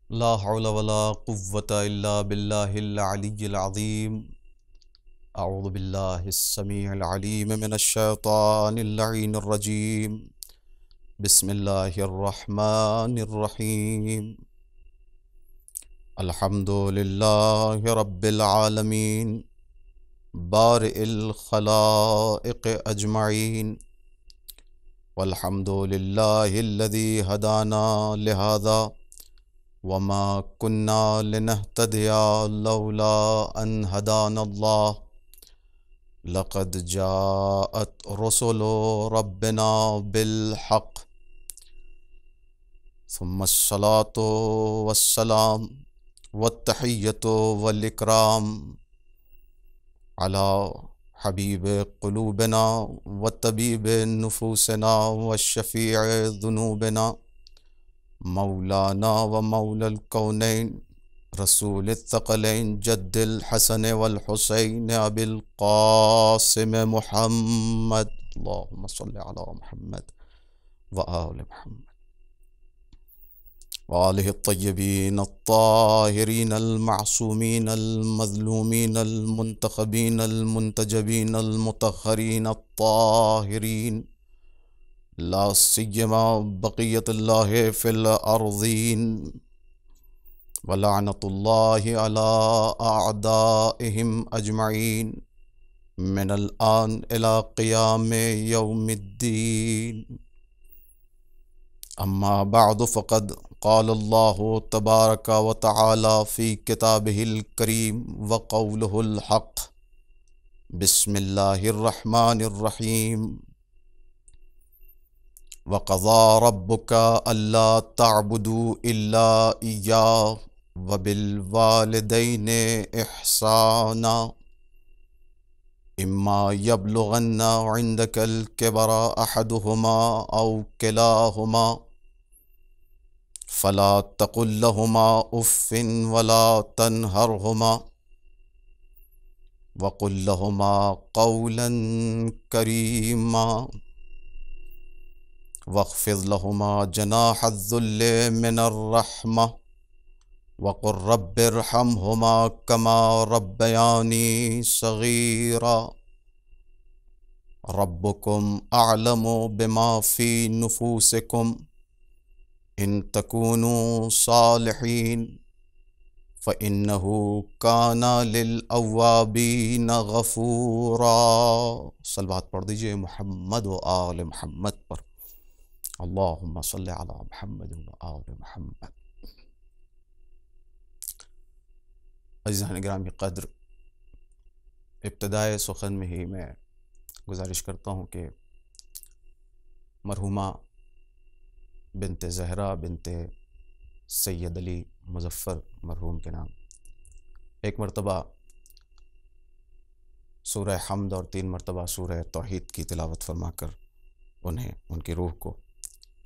ला हौला वला कुव्वता इल्ला बिल्लाहिल अलिय्यिल अज़ीम। अऊज़ु बिल्लाहिस समीइल अलीम मिनश शैतानिर लईनिर रजीम। बिस्मिल्लाहिर रहमानिर रहीम। अल्हम्दुलिल्लाहि रब्बिल आलमीन बारिइल खलाइक़ अजमईन। वल्हम्दुलिल्लाहिल्लज़ी हदाना लिहाज़ा वमा कुन्ना लिनहतदिया लौला अन हदानल्लाह। लक़द जाअत रुसुलु रब्बिना बिल हक़। सुम्मस्सलातु वस्सलाम वत्तहिय्यतु वल इकराम अला हबीब क़ुलूबिना व तबीब नुफूसिना व शफ़ीअ ज़ुनूबिना मौलाना व मौलल कौनैन रसूल थक़लैन जद्दिल हसन वल हुसैन अबिल क़ासिम मुहम्मद। अल्लाहुम्मा सल्लि अला मुहम्मद व आलि मुहम्मद व आलिहि त्तय्यबीन अत्ताहिरीन अल-मासूमीन अल-मज़लूमीन अल-मुंतख़बीन अल-मुंतजबीन अल-मुतहहरीन अत्ताहिरीन ला सिय्यमा बक़ियतुल्लाहि फ़िल अर्ज़ीन व लअनतुल्लाहि अला अअदाइहिम अजमईन मिनल आन इला क़ियामि यौमिद्दीन। अम्मा बअद फ़क़द क़ालल्लाहु तबारक व तआला फ़ी किताबिहिल करीम व क़ौलुहुल हक़। बिस्मिल्लाहिर रहमानिर रहीम। वक़ज़ा रब्बुका अल्ला तअबुदू इल्ला इय्याहु व बिल वालिदैनि इहसाना इम्मा यब्लुगन्ना इंदकल किबरा अहदुहुमा औ किलाहुमा फला तक़ुल लहुमा उफ़्फ़िन वला तन्हरहुमा वक़ुल लहुमा क़ौलन करीमा वख़्फ़िज़ लहुमा जनाहज़्ज़ुल्लि मिनर रहमा वक़ुर रब्बिरहमहुमा कमा रब्बयानी सग़ीरा। रब्बुकुम अअलमु बिमा फ़ी नुफ़ूसिकुम इन तकूनू सालिहीन फ़इन्नहु काना लिल अव्वाबीन गफ़ूरा। सलवात पढ़ दीजिए मुहम्मद व आले मुहम्मद पर। अल्लाहुम्मा सल्लि अला मुहम्मद व आले मुहम्मद। अज़ीज़ान गिरामी क़द्र, इब्तिदाए सुख़न में ही मैं गुजारिश करता हूँ कि मरहुमा बिनते ज़हरा बिनते सैयद अली मुज़फ़्फ़र मरहूम के नाम एक मरतबा सूरह हम्द और 3 मरतबा सूरह तौहीद की तिलावत फरमाकर उन्हें उनकी रूह को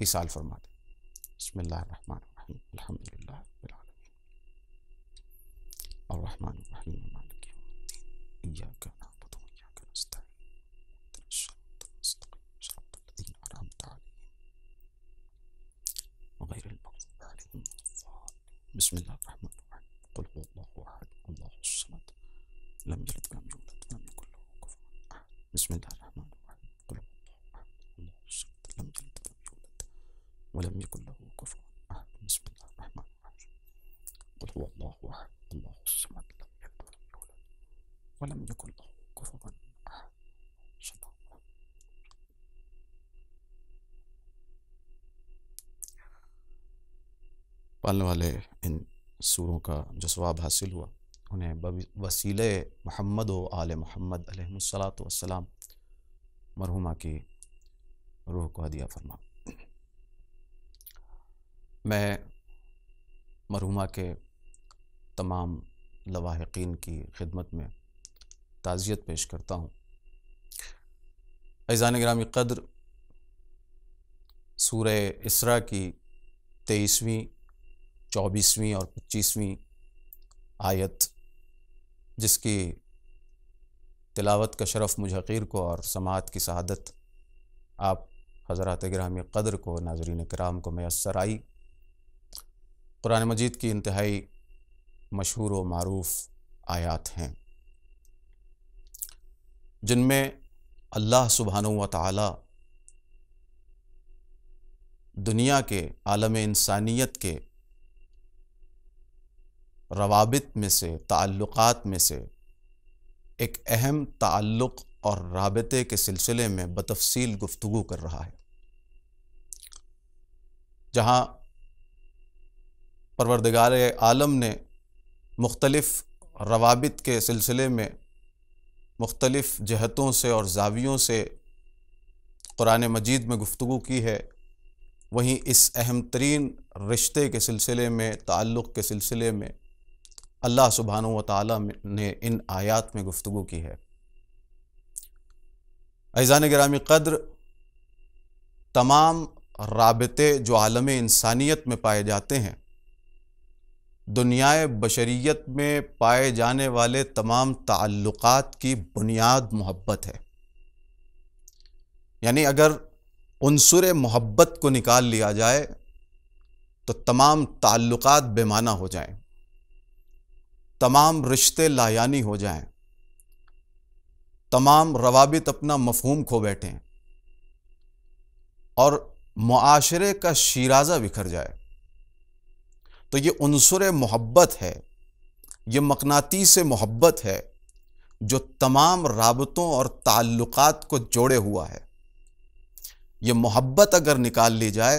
इसाल फरमा दें। बिस्मिल्लाहिर्रहमानिर्रहीम। अल्हम्दुलिल्लाहि रब्बिल आलमीन अर्रहमानिर्रहीम मालिकि यौमिद्दीन इय्याका नअबुदु व इय्याका नस्तईन इहदिनस सिरातल मुस्तक़ीम सिरातल लज़ीना अनअमता अलैहिम गैरिल मग़ज़ूबि अलैहिम वलद्दाल्लीन। बिस्मिल्लाहिर्रहमानिर्रहीम। क़ुल हुवल्लाहु अहद अल्लाहुस समद लम यलिद वलम यूलद वलम यकुल लहू कुफुवन अहद। बिस्मिल्लाहिर्रहमानिर्रहीम। क़ुल हुवल्लाहु अहद अल्लाहुस समद लम यलिद वलम यूलद वलम यकुल लहू कुफुवन अहद। बिस्मिल्लाहिर्रहमानिर्रहीम। क़ुल हुवल्लाहु अहद अल्लाहुस समद लम यलिद वलम यूलद वलम यकुल लहू कुफुवन अहद। पालने वाले इन सूरों का जो सवाब हासिल हुआ उन्हें वसीले मोहम्मद व आले मोहम्मद अलैहिस्सलातु वस्सलाम मरहुमा की रूह को हदिया फरमा। मैं मरहुमा के तमाम लवाहिकीन की खिदमत में ताज़ियत पेश करता हूँ। अज़ीज़ान गिरामी क़द्र, सूरह इसरा की 23वीं 24वीं और 25वीं आयत, जिसकी तिलावत का शरफ़ मुझ हक़ीर को और समाअत की सआदत आप हज़रात गिरामी क़द्र को, नाज़रीन किराम को मैसर आई, कुरान मजीद की इंतहाई मशहूर व मारूफ आयात हैं जिनमें अल्लाह सुब्हानहू व तआला दुनिया के आलम इंसानियत के रवाबित में से, ताल्लुकात में से एक अहम ताल्लुक़ और राबते के सिलसिले में बतफ़सील गुफ्तगू कर रहा है, जहाँ परवरदिगार आलम ने मुख्तलिफ़ रवाबित के सिलसिले में मुख्तलिफ़ जहतों से और ज़ावियों से कुरान मजीद में गुफ्तगू की है, वहीं इस अहम तरीन रिश्ते के सिलसिले में, ताल्लुक़ के सिलसिले में अल्लाह सुब्हानहू व तआला ने इन आयात में गुफ्तगू की है। अज़ीज़ान गिरामी क़द्र, तमाम राबते जो आलम इंसानियत में पाए जाते हैं, दुनियाए बशरियत में पाए जाने वाले तमाम ताल्लुकात की बुनियाद मोहब्बत है। यानी अगर उन्सुर मोहब्बत को निकाल लिया जाए तो तमाम ताल्लुकात बेमाना हो जाएं, तमाम रिश्ते लायानी हो जाएं, तमाम रवाबित अपना मफहूम खो बैठें और मुआशरे का शीराज़ा बिखर जाए। तो ये उन्सुर मोहब्बत है, ये मकनातीस मोहब्बत है जो तमाम राबतों और ताल्लुकात को जोड़े हुआ है। ये मोहब्बत अगर निकाल ली जाए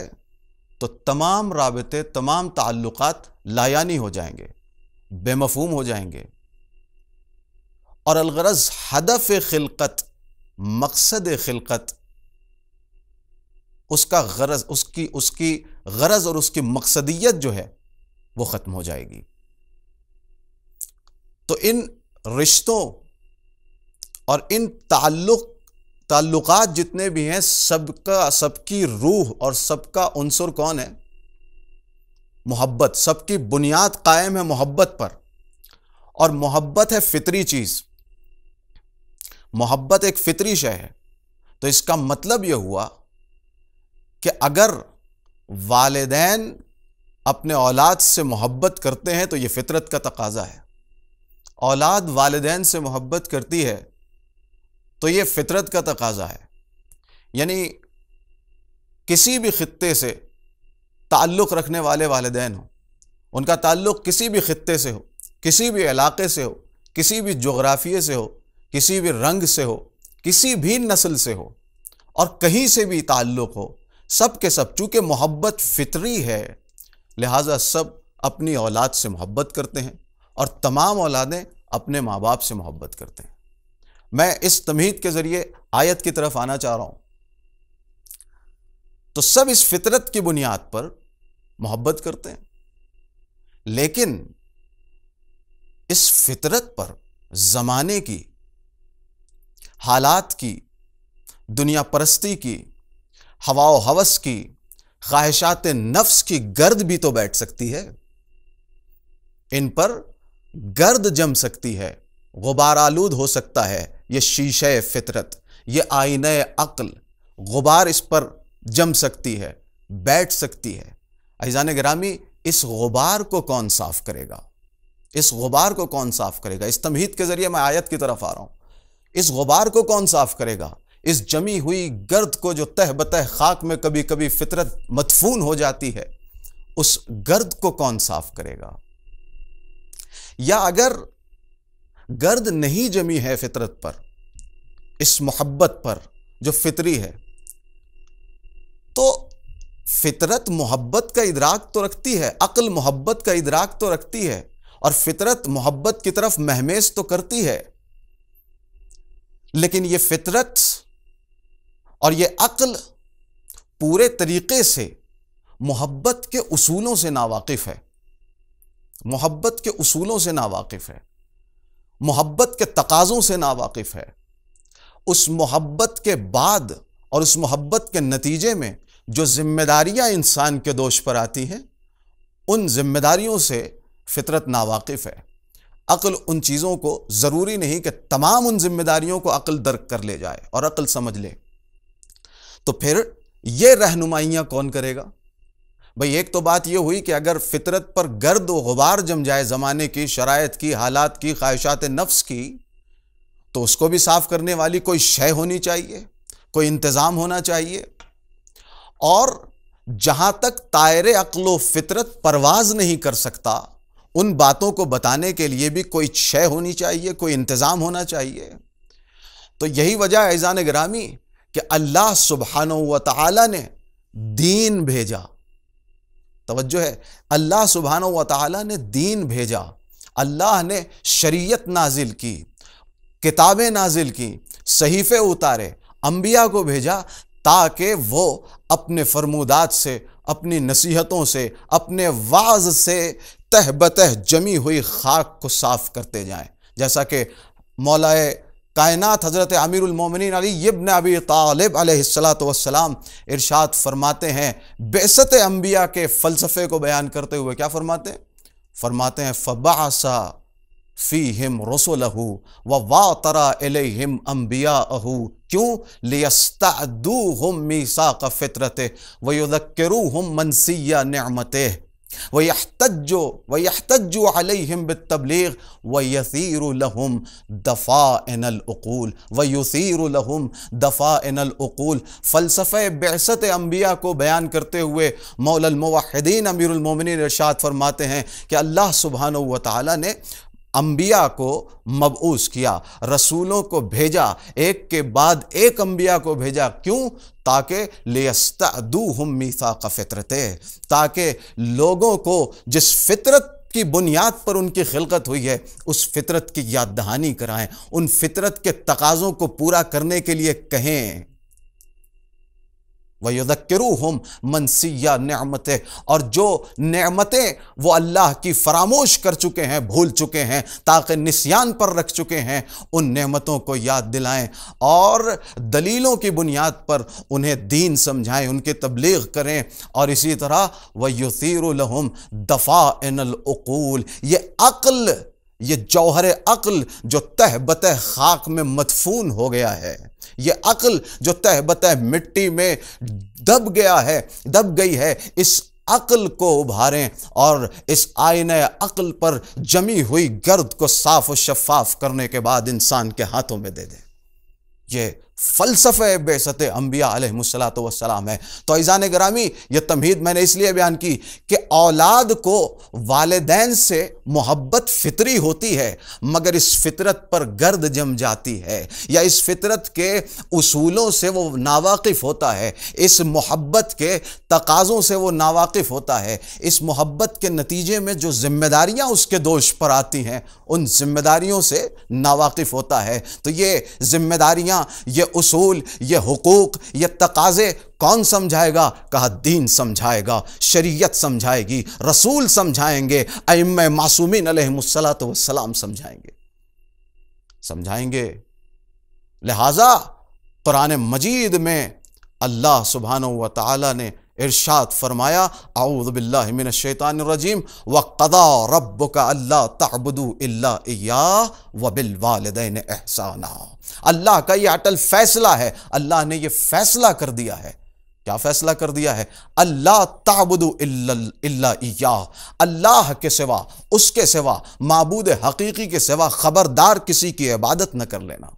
तो तमाम राबते, तमाम ताल्लुकात लायानी हो जाएंगे, बेमफहूम हो जाएंगे। और अलगरज हदफ खिलकत, मकसद खिलकत, उसका गरज, उसकी गरज और उसकी मकसदियत जो है वो ख़त्म हो जाएगी। तो इन रिश्तों और इन ताल्लुकात जितने भी हैं, सबकी रूह और सबका उन्सुर कौन है? मोहब्बत। सबकी बुनियाद कायम है मोहब्बत पर, और मोहब्बत है फितरी चीज़, मोहब्बत एक फितरी शय है। तो इसका मतलब यह हुआ कि अगर वालिदैन अपने औलाद से मोहब्बत करते हैं तो यह फितरत का तकाजा है। औलाद वालिदैन से मोहब्बत करती है तो यह फितरत का तकाजा है। यानी किसी भी खित्ते से ताल्लुक़ रखने वाले वालिदैन हो, उनका ताल्लुक़ किसी भी खित्ते से हो, किसी भी इलाके से हो, किसी भी जोग्राफिये से हो, किसी भी रंग से हो, किसी भी नस्ल से हो, और कहीं से भी ताल्लुक़ हो, सब के सब चूँकि मोहब्बत फितरी है, लिहाजा सब अपनी औलाद से मोहब्बत करते हैं और तमाम औलादें अपने माँ बाप से मोहब्बत करते हैं। मैं इस तमहीद के ज़रिए आयत की तरफ आना चाह रहा हूँ। तो सब इस फितरत की बुनियाद पर मोहब्बत करते हैं, लेकिन इस फितरत पर ज़माने की, हालात की, दुनिया परस्ती की, हवा व हवस की, ख्वाहिशात नफ्स की गर्द भी तो बैठ सकती है। इन पर गर्द जम सकती है, गुबार आलूद हो सकता है। ये शीशे फितरत, ये आईने अक्ल, गुबार इस पर जम सकती है, बैठ सकती है। अज़ीज़ान गिरामी, इस गुबार को कौन साफ करेगा? इस गुबार को कौन साफ करेगा? इस तमहीद के जरिए मैं आयत की तरफ आ रहा हूं। इस गुबार को कौन साफ करेगा? इस जमी हुई गर्द को जो तह बतह खाक में कभी कभी फितरत मदफून हो जाती है, उस गर्द को कौन साफ करेगा? या अगर गर्द नहीं जमी है फितरत पर, इस मोहब्बत पर जो फितरी है, तो फितरत मोहब्बत का इदराक तो रखती है, अक्ल मोहब्बत का इदराक तो रखती है, और फितरत मोहब्बत की तरफ महमेज तो करती है। लेकिन यह फितरत और यह अक्ल पूरे तरीके से मोहब्बत के उसूलों से नावाकिफ है, मोहब्बत के उसूलों से नावाकिफ है, मोहब्बत के तकाज़ों से नावाकिफ है। उस मोहब्बत के बाद और उस मोहब्बत के नतीजे में जो जिम्मेदारियां इंसान के दोष पर आती हैं, उन जिम्मेदारियों से फितरत नावाकिफ है। अक्ल उन चीज़ों को ज़रूरी नहीं कि तमाम उन जिम्मेदारियों को अक्ल दर्क कर ले जाए और अक्ल समझ ले। तो फिर ये रहनुमाइयाँ कौन करेगा? भाई एक तो बात यह हुई कि अगर फितरत पर गर्द व गुबार जम जाए ज़माने की, शरायत की, हालात की, ख्वाहिशात नफ्स की, तो उसको भी साफ करने वाली कोई शय होनी चाहिए, कोई इंतज़ाम होना चाहिए। और जहां तक तायरे अक्ल फितरत परवाज नहीं कर सकता, उन बातों को बताने के लिए भी कोई शय होनी चाहिए, कोई इंतज़ाम होना चाहिए। तो यही वजह है ऐज़ान गिरामी कि अल्लाह सुब्हानहू व तआला ने दीन भेजा। तवज्जो है, अल्लाह सुब्हानहू व तआला ने दीन भेजा, अल्लाह ने शरीयत नाजिल की, किताबें नाजिल की, सहीफे उतारे, अंबिया को भेजा, ताकि वो अपने फरमूदात से, अपनी नसीहतों से, अपने वाज से तह बतह जमी हुई खाक को साफ करते जाएं। जैसा कि मौलाए कायनात हज़रत अमीरुल मोमिनीन अली इब्न अबी तालिब अलैहिस्सलातु वस्सलाम इरशाद फरमाते हैं, बेसत अंबिया के फ़लसफ़े को बयान करते हुए क्या फरमाते हैं, फ़बअसा फ़ीहिम रसूलहू व वातरा इलैहिम अंबियाअहू, क्यों? लियस्तअदूहुम मीसाक़ फ़ितरतिह व युज़क्किरूहुम मनसिया निअमतिह व यहतज्जु अलैहिम बित्तब्लीग़ व यसीरु लहुम दफ़ाइनल उक़ूल। फ़लसफ़े बिअसत अंबिया को बयान करते हुए मौलल मुवह्हिदीन अमीरुल मोमिनीन इरशाद फरमाते हैं कि अल्लाह सुब्हानहू व तआला ने अंबिया को मबऊस किया, रसूलों को भेजा, एक के बाद एक अंबिया को भेजा। क्यों? ताकि लियस्तअदूहुम मीसाक़ फ़ितरतिह, ताकि लोगों को जिस फितरत की बुनियाद पर उनकी खिलकत हुई है उस फितरत की याद दहानी कराएं, उन फितरत के तकाज़ों को पूरा करने के लिए कहें। वयुज़क्किरूहुम मनसिया निअमतिह, और जो नेमतें वो अल्लाह की फरामोश कर चुके हैं, भूल चुके हैं, ताकि निस्यान पर रख चुके हैं, उन नेमतों को याद दिलाएं और दलीलों की बुनियाद पर उन्हें दीन समझाएं, उनकी तबलीग करें। और इसी तरह वयुसीरु लहुम दफ़ाइनल उक़ूल, ये अक्ल, ये जौहर अक्ल जो तह बतह खाक में मदफून हो गया है, ये अक्ल जो तह बतह मिट्टी में दब गई है, इस अक्ल को उभारें और इस आईने अक्ल पर जमी हुई गर्द को साफ और शफाफ करने के बाद इंसान के हाथों में दे दें। ये फ़लसफ़े बेसत अंबिया अलैहिमुस्सलातु वस्सलाम है। तो ऐज़ान गिरामी, ये तमहीद मैंने इसलिए बयान की कि औलाद को वालिदैन से मोहब्बत फितरी होती है, मगर इस फितरत पर गर्द जम जाती है, या इस फितरत के उसूलों से वो नावाकिफ़ होता है, इस मोहब्बत के तकाज़ों से वो नावाकिफ़ होता है, इस मोहब्बत के नतीजे में जो ज़िम्मेदारियाँ उसके दोष पर आती हैं उन ज़िम्मेदारियों से नावाकिफ़ होता है। तो ये ज़िम्मेदारियाँ, ये उसूल, ये हुकूक, ये तकाज़े कौन समझाएगा? कहा दीन समझाएगा, शरीयत समझाएगी, रसूल समझाएंगे, अइम्मा मासूमीन अलैहिमुस्सलातु वस्सलाम समझाएंगे। लिहाजा कुरान मजीद में अल्लाह सुब्हानहू व तआला ने इरशाद फरमाया, अऊज़ु बिल्लाहि मिनश शैतानिर रजीम, व क़ज़ा रब्बुका अल्ला तअबुदू इल्ला इय्याहु व बिल वालिदैनि इहसाना। अल्लाह का ये अटल फैसला है, अल्लाह ने ये फैसला कर दिया है। क्या फैसला कर दिया है? अल्लाह ताबुदु इल्ला इय्याह, अल्लाह के सिवा, उसके सिवा, माबूद हकीकी के सिवा खबरदार किसी की इबादत न कर लेना,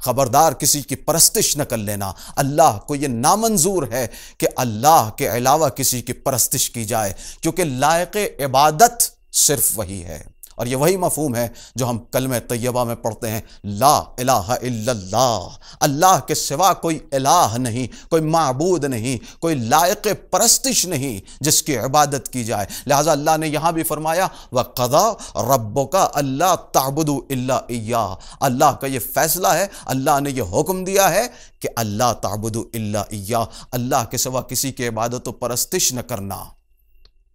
खबरदार किसी की परस्तिश न कर लेना। अल्लाह को यह नामंजूर है कि अल्लाह के अलावा किसी की परस्तिश की जाए, क्योंकि लायक इबादत सिर्फ वही है। और ये वही मफहूम है जो हम कलमे तैयबा में पढ़ते हैं, ला इलाहा इल्लल्लाह, अल्लाह के सिवा कोई इलाह नहीं, कोई माबूद नहीं, कोई लायक परस्तिश नहीं जिसकी इबादत की जाए। लिहाजा अल्लाह ने यहाँ भी फरमाया, व क़ज़ा रब्बुका अल्ला ताबुदू इल्ला इय्याह, अल्लाह का ये फैसला है, अल्लाह ने ये हुक्म दिया है कि अल्लाह ताबुदू इल्ला इय्याह, अल्लाह के सिवा किसी की इबादत व परस्तिश न करना।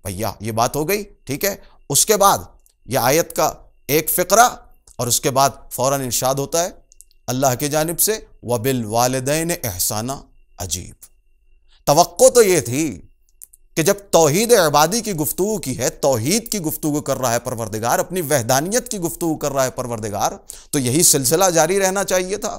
भैया ये बात हो गई, ठीक है। उसके बाद यह आयत का एक फ़िक्रा और उसके बाद फ़ौरन इरशाद होता है अल्लाह की जानिब से, वबिल वालिदैन एहसाना। अजीब तवक्को तो ये थी कि जब तौहीद इबादी की गुफ्तगू की है, तौहीद की गुफ्तगू कर रहा है परवरदिगार, अपनी वहदानियत की गुफ्तगू कर रहा है परवरदिगार, तो यही सिलसिला जारी रहना चाहिए था।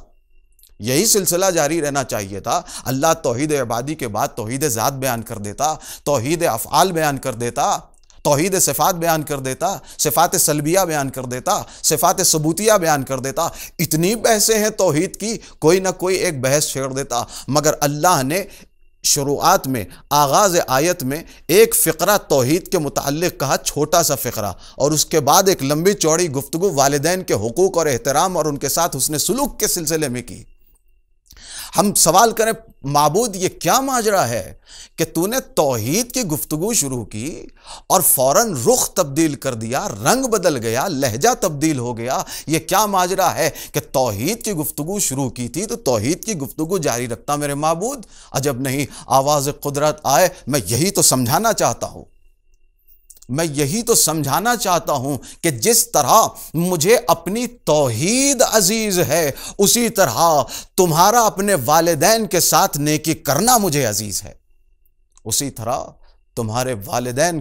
यही सिलसिला जारी रहना चाहिए था। अल्लाह तौहीद इबादी के बाद तौहीद ज़ात बयान कर देता, तौहीद अफ़आल बयान कर देता, तौहीद सिफ़ात बयान कर देता, सिफ़ात सल्बिया बयान कर देता, सिफ़ात सबूतिया बयान कर देता। इतनी बहसें हैं तौहीद की, कोई ना कोई एक बहस छेड़ देता। मगर अल्लाह ने शुरुआत में, आगाज़ आयत में एक फ़िक्रा तौहीद के मुताल्लिक़ कहा, छोटा सा फ़िक्रा, और उसके बाद एक लंबी चौड़ी गुफ्तगू वालिदैन के हुकूक और एहतराम और उनके साथ हुस्न सुलूक के सिलसिले में की। हम सवाल करें, माबूद ये क्या माजरा है कि तूने तौहीद की गुफ्तगू शुरू की और फौरन रुख तब्दील कर दिया, रंग बदल गया, लहजा तब्दील हो गया। ये क्या माजरा है कि तौहीद की गुफ्तगू शुरू की थी तो तौहीद की गुफ्तगू जारी रखता मेरे माबूद। अजब नहीं, आवाज़ कुदरत आए। मैं यही तो समझाना चाहता हूं, मैं यही तो समझाना चाहता हूं कि जिस तरह मुझे अपनी तौहीद अजीज है, उसी तरह तुम्हारा अपने वालिदैन के साथ नेकी करना मुझे अजीज है। उसी तरह तुम्हारे वालिदैन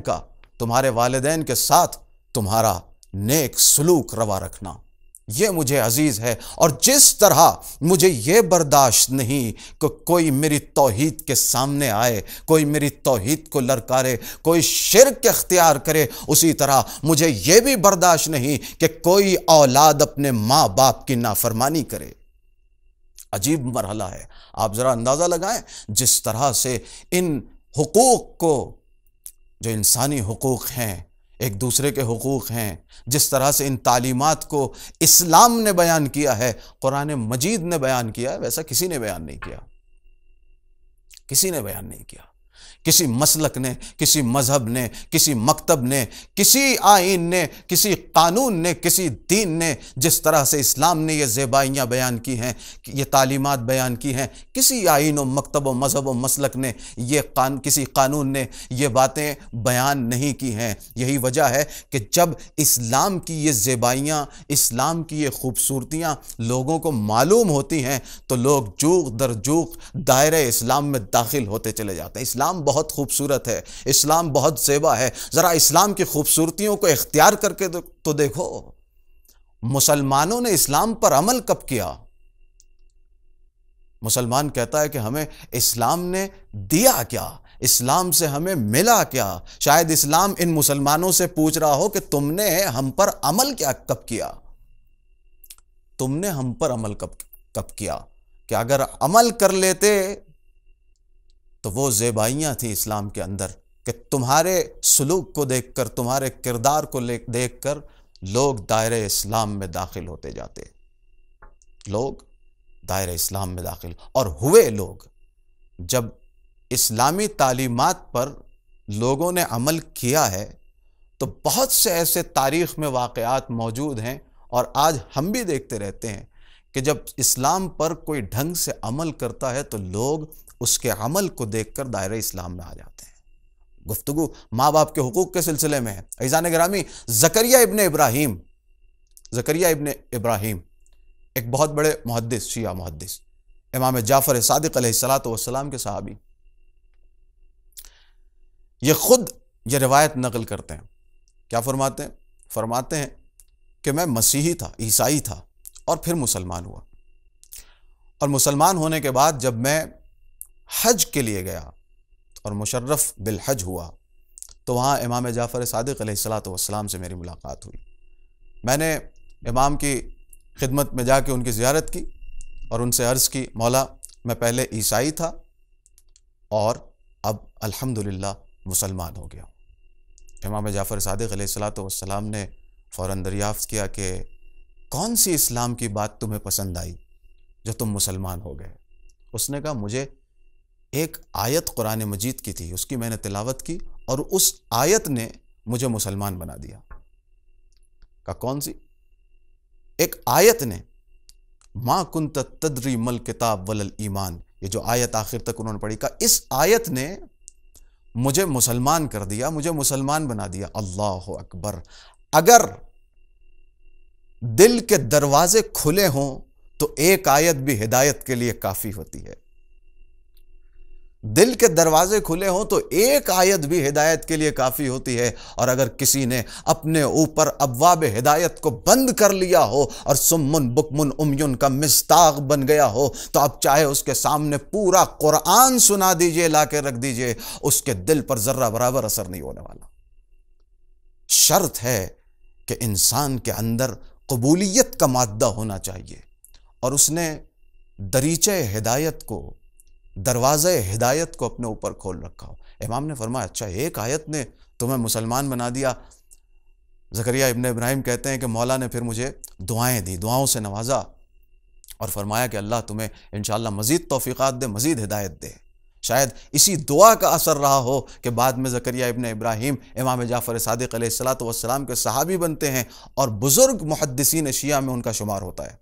के साथ तुम्हारा नेक सलूक रवा रखना, यह मुझे अजीज है। और जिस तरह मुझे यह बर्दाश्त नहीं कि कोई मेरी तौहीद के सामने आए, कोई मेरी तौहीद को ललकारे, कोई शिर्क इख्तियार करे, उसी तरह मुझे यह भी बर्दाश्त नहीं कि कोई औलाद अपने माँ बाप की नाफरमानी करे। अजीब मरहला है। आप जरा अंदाजा लगाएं, जिस तरह से इन हुकूक को, जो इंसानी हुकूक हैं, एक दूसरे के हुकूक हैं, जिस तरह से इन तालीमात को इस्लाम ने बयान किया है, कुरान मजीद ने बयान किया है, वैसा किसी ने बयान नहीं किया। किसी ने बयान नहीं किया। किसी मसलक ने, किसी मजहब ने, किसी मकतब ने, किसी आइन ने, किसी कानून ने, किसी दीन ने जिस तरह से इस्लाम ने ये ज़ेबाइयाँ बयान की हैं, ये तालीमात बयान की हैं, किसी आइन व मकतब व मजहब व मसलक ने किसी कानून ने ये बातें बयान नहीं की हैं। यही वजह है कि जब इस्लाम की ये ज़ेबाइयाँ, इस्लाम की ये खूबसूरतियाँ लोगों को मालूम होती हैं तो लोग जूक दर जूक दायरे इस्लाम में दाखिल होते चले जाते हैं। इस्लाम बहुत खूबसूरत है, इस्लाम बहुत ज़ेबा है। ज़रा इस्लाम की खूबसूरतियों को इख्तियार करके तो देखो। मुसलमानों ने इस्लाम पर अमल कब किया? मुसलमान कहता है कि हमें इस्लाम ने दिया क्या, इस्लाम से हमें मिला क्या। शायद इस्लाम इन मुसलमानों से पूछ रहा हो कि तुमने हम पर अमल कब किया, तुमने हम पर अमल कब किया। कि अगर अमल कर लेते तो वो ज़ेबाइयाँ थी इस्लाम के अंदर कि तुम्हारे सलूक को देखकर, तुम्हारे किरदार को देखकर लोग दायरे इस्लाम में दाखिल होते जाते, लोग दायरे इस्लाम में दाखिल और हुए। लोग जब इस्लामी तालीमात पर लोगों ने अमल किया है तो बहुत से ऐसे तारीख़ में वाक़यात मौजूद हैं और आज हम भी देखते रहते हैं कि जब इस्लाम पर कोई ढंग से अमल करता है तो लोग उसके अमल को देखकर दायरे इस्लाम में आ जाते हैं। गुफ्तगू माँ बाप के हुकूक के सिलसिले में है। अज़ीज़ान गिरामी, ज़करिया इब्न इब्राहीम एक बहुत बड़े मुहद्दिस, शिया मुहद्दिस, इमाम जाफ़र सादिक़ अलैहिस्सलातु वस्सलाम के सहाबी, ये खुद ये रिवायत नकल करते हैं। क्या फरमाते हैं? फरमाते हैं कि मैं मसीही था, ईसाई था और फिर मुसलमान हुआ, और मुसलमान होने के बाद जब मैं हज के लिए गया और मुशर्रफ बिल हज हुआ तो वहाँ इमाम जाफ़र सादिक़ अलैहिस्सलातु वस्सलाम से मेरी मुलाकात हुई। मैंने इमाम की खिदमत में जाके उनकी ज़ियारत की और उनसे अर्ज़ की, मौला मैं पहले ईसाई था और अब अल्हम्दुलिल्लाह मुसलमान हो गया। इमाम जाफ़र सादिक़ अलैहिस्सलातु वस्सलाम ने फ़ौरन दरियाफ़्त किया कि कौन सी इस्लाम की बात तुम्हें पसंद आई जो तुम मुसलमान हो गए? उसने कहा, मुझे एक आयत कुरान मजीद की थी, उसकी मैंने तिलावत की और उस आयत ने मुझे मुसलमान बना दिया। कहा, कौन सी? एक आयत ने, मा कुंत तदरी मल किताब वलल ईमान, ये जो आयत आखिर तक उन्होंने पढ़ी, का इस आयत ने मुझे मुसलमान कर दिया, मुझे मुसलमान बना दिया। अल्लाह अकबर। अगर दिल के दरवाजे खुले हों तो एक आयत भी हिदायत के लिए काफी होती है। दिल के दरवाजे खुले हों तो एक आयत भी हिदायत के लिए काफ़ी होती है। और अगर किसी ने अपने ऊपर अब्वाब हिदायत को बंद कर लिया हो और सुम्मुन बुकमुन उम्युन का मिस्ताग बन गया हो, तो अब चाहे उसके सामने पूरा कुरान सुना दीजिए, ला के रख दीजिए, उसके दिल पर जर्रा बराबर असर नहीं होने वाला। शर्त है कि इंसान के अंदर कबूलियत का मादा होना चाहिए और उसने दरीचे हिदायत को, दरवाज़े हिदायत को अपने ऊपर खोल रखा हो। इमाम ने फरमाया, अच्छा एक आयत ने तुम्हें मुसलमान बना दिया। ज़करिया इब्न इब्राहिम कहते हैं कि मौला ने फिर मुझे दुआएं दी, दुआओं से नवाजा और फरमाया कि अल्लाह तुम्हें इंशाअल्लाह मज़ीद तौफ़ीक़ात दे, मज़ीद हिदायत दे। शायद इसी दुआ का असर रहा हो कि बाद में ज़करिया इब्न इब्राहिम इमाम जाफ़र सादिक़ अलैहिस्सलातु वस्सलाम के सहाबी बनते हैं और बुज़ुर्ग मुहद्दिसीन शिया में उनका शुमार होता है।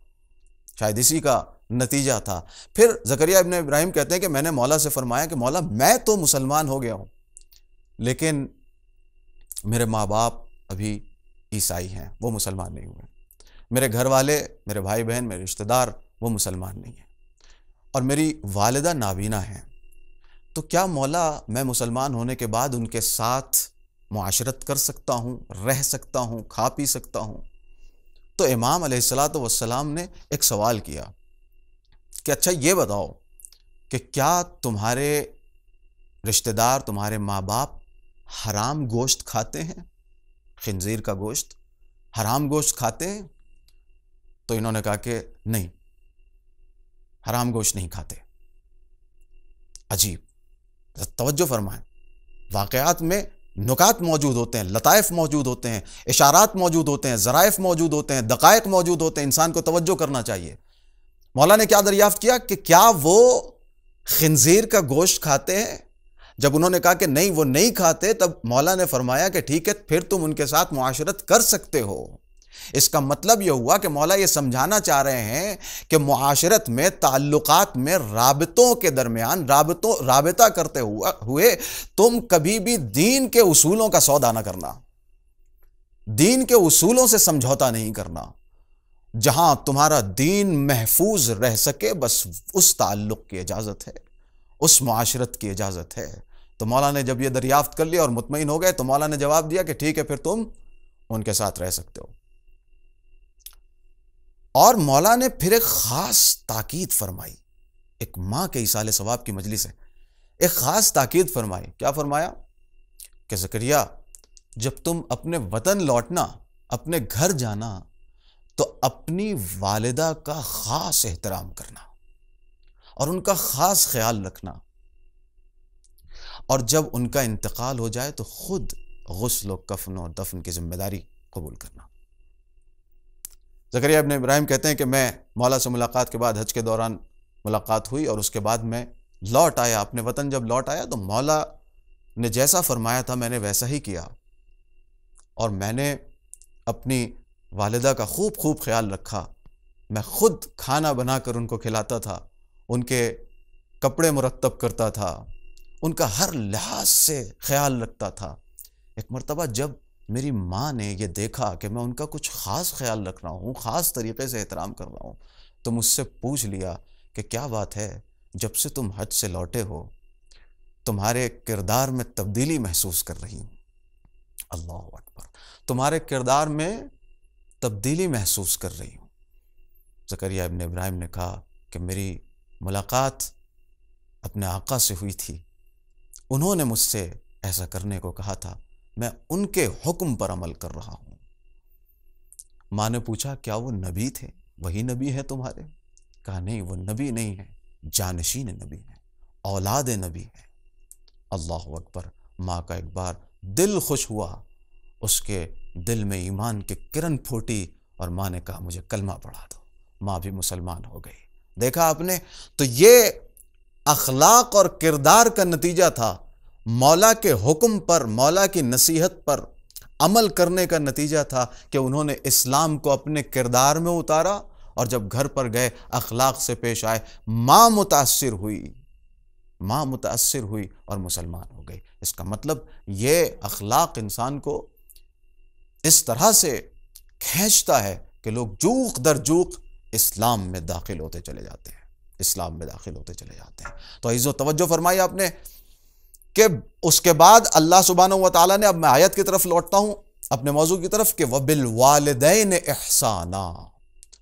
शायद इसी का नतीजा था। फिर ज़करिया इब्न इब्राहिम कहते हैं कि मैंने मौला से फरमाया कि मौला मैं तो मुसलमान हो गया हूँ, लेकिन मेरे माँ बाप अभी ईसाई हैं, वो मुसलमान नहीं हुए। मेरे घर वाले, मेरे भाई बहन, मेरे रिश्तेदार वो मुसलमान नहीं हैं और मेरी वालिदा नाबीना हैं। तो क्या मौला मैं मुसलमान होने के बाद उनके साथ मुआशरत कर सकता हूँ, रह सकता हूँ, खा पी सकता हूँ? तो इमाम अलैहिस्सलातु वस्सलाम ने एक सवाल किया कि अच्छा ये बताओ कि क्या तुम्हारे रिश्तेदार, तुम्हारे माँ बाप हराम गोश्त खाते हैं? खिंजीर का गोश्त, हराम गोश्त खाते हैं? तो इन्होंने कहा कि नहीं, हराम गोश्त नहीं खाते। अजीब, तवज्जो फरमाएं, वाक़यात में नुकात मौजूद होते हैं, लताइफ मौजूद होते हैं, इशारात मौजूद होते हैं, ज़राइफ मौजूद होते हैं, दक़ाइक़ मौजूद होते हैं, इंसान को तवज्जो करना चाहिए। मौला ने क्या दरियाफ्त किया कि क्या वो खिंजीर का गोश्त खाते हैं? जब उन्होंने कहा कि नहीं वो नहीं खाते, तब मौला ने फरमाया कि ठीक है, फिर तुम उनके साथ मुआशरत कर सकते हो। इसका मतलब यह हुआ कि मौला ये समझाना चाह रहे हैं कि मुआशरत में, ताल्लुकात में, राबितों के दरमियान राबिता करते हुए तुम कभी भी दीन के उसूलों का सौदा ना करना, दीन के उसूलों से समझौता नहीं करना। जहां तुम्हारा दीन महफूज रह सके, बस उस ताल्लुक की इजाजत है, उस मुआशरत की इजाजत है। तो मौला ने जब यह दरियाफ्त कर लिया और मुतमईन हो गए, तो मौला ने जवाब दिया कि ठीक है, फिर तुम उनके साथ रह सकते हो। और मौला ने फिर एक खास ताकीद फरमाई, एक माँ के इसाले सवाब की मजलिस है, एक खास ताकीद फरमाई। क्या फरमाया कि ज़करिया, जब तुम अपने वतन लौटना, अपने घर जाना, तो अपनी वालिदा का खास एहतराम करना और उनका खास ख्याल रखना, और जब उनका इंतकाल हो जाए तो खुद गुस्ल, कफन और दफन की जिम्मेदारी कबूल करना। ज़करिया इब्न इब्राहिम कहते हैं कि मैं मौला से मुलाकात के बाद हज के दौरान मुलाकात हुई और उसके बाद मैं लौट आया, अपने वतन जब लौट आया तो मौला ने जैसा फरमाया था मैंने वैसा ही किया और मैंने अपनी वालिदा का खूब खूब ख्याल रखा। मैं खुद खाना बनाकर उनको खिलाता था, उनके कपड़े मुरत्तब करता था, उनका हर लिहाज से ख्याल रखता था। एक मरतबा जब मेरी माँ ने यह देखा कि मैं उनका कुछ ख़ास ख्याल रख रहा हूँ, ख़ास तरीक़े से एहतराम कर रहा हूँ, तो मुझसे पूछ लिया कि क्या बात है, जब से तुम हज से लौटे हो तुम्हारे किरदार में तब्दीली महसूस कर रही हूँ। अल्लाह अकबर, तुम्हारे किरदार में तब्दीली महसूस कर रही हूँ। ज़करिया इब्न इब्राहिम ने कहा कि मेरी मुलाकात अपने आका से हुई थी, उन्होंने मुझसे ऐसा करने को कहा था, मैं उनके हुक्म पर अमल कर रहा हूँ। माँ ने पूछा क्या वो नबी थे, वही नबी है तुम्हारे? कहा नहीं, वो नबी नहीं है, जानशीन नबी है, औलाद नबी है। अल्लाह अकबर। माँ का एक बार दिल खुश हुआ, उसके दिल में ईमान की किरण फूटी और माँ ने कहा मुझे कलमा पढ़ा दो। माँ भी मुसलमान हो गई। देखा आपने, तो ये अखलाक और किरदार का नतीजा था, मौला के हुक्म पर, मौला की नसीहत पर अमल करने का नतीजा था कि उन्होंने इस्लाम को अपने किरदार में उतारा और जब घर पर गए अखलाक से पेश आए। माँ मुतासिर हुई और मुसलमान हो गई। इसका मतलब ये अखलाक इंसान को इस तरह से खींचता है कि लोग जूक दर जूक इस्लाम में दाखिल होते चले जाते हैं। इस्लाम में दाखिल होते चले जाते हैं। तो इज़्ज़ो तवज्जो फरमाई आपने कि उसके बाद अल्लाह सुब्हानहू व तआला ने, अब मैं आयत की तरफ लौटता हूं अपने मौजू की तरफ, कि वबिल वालिदैन इहसाना।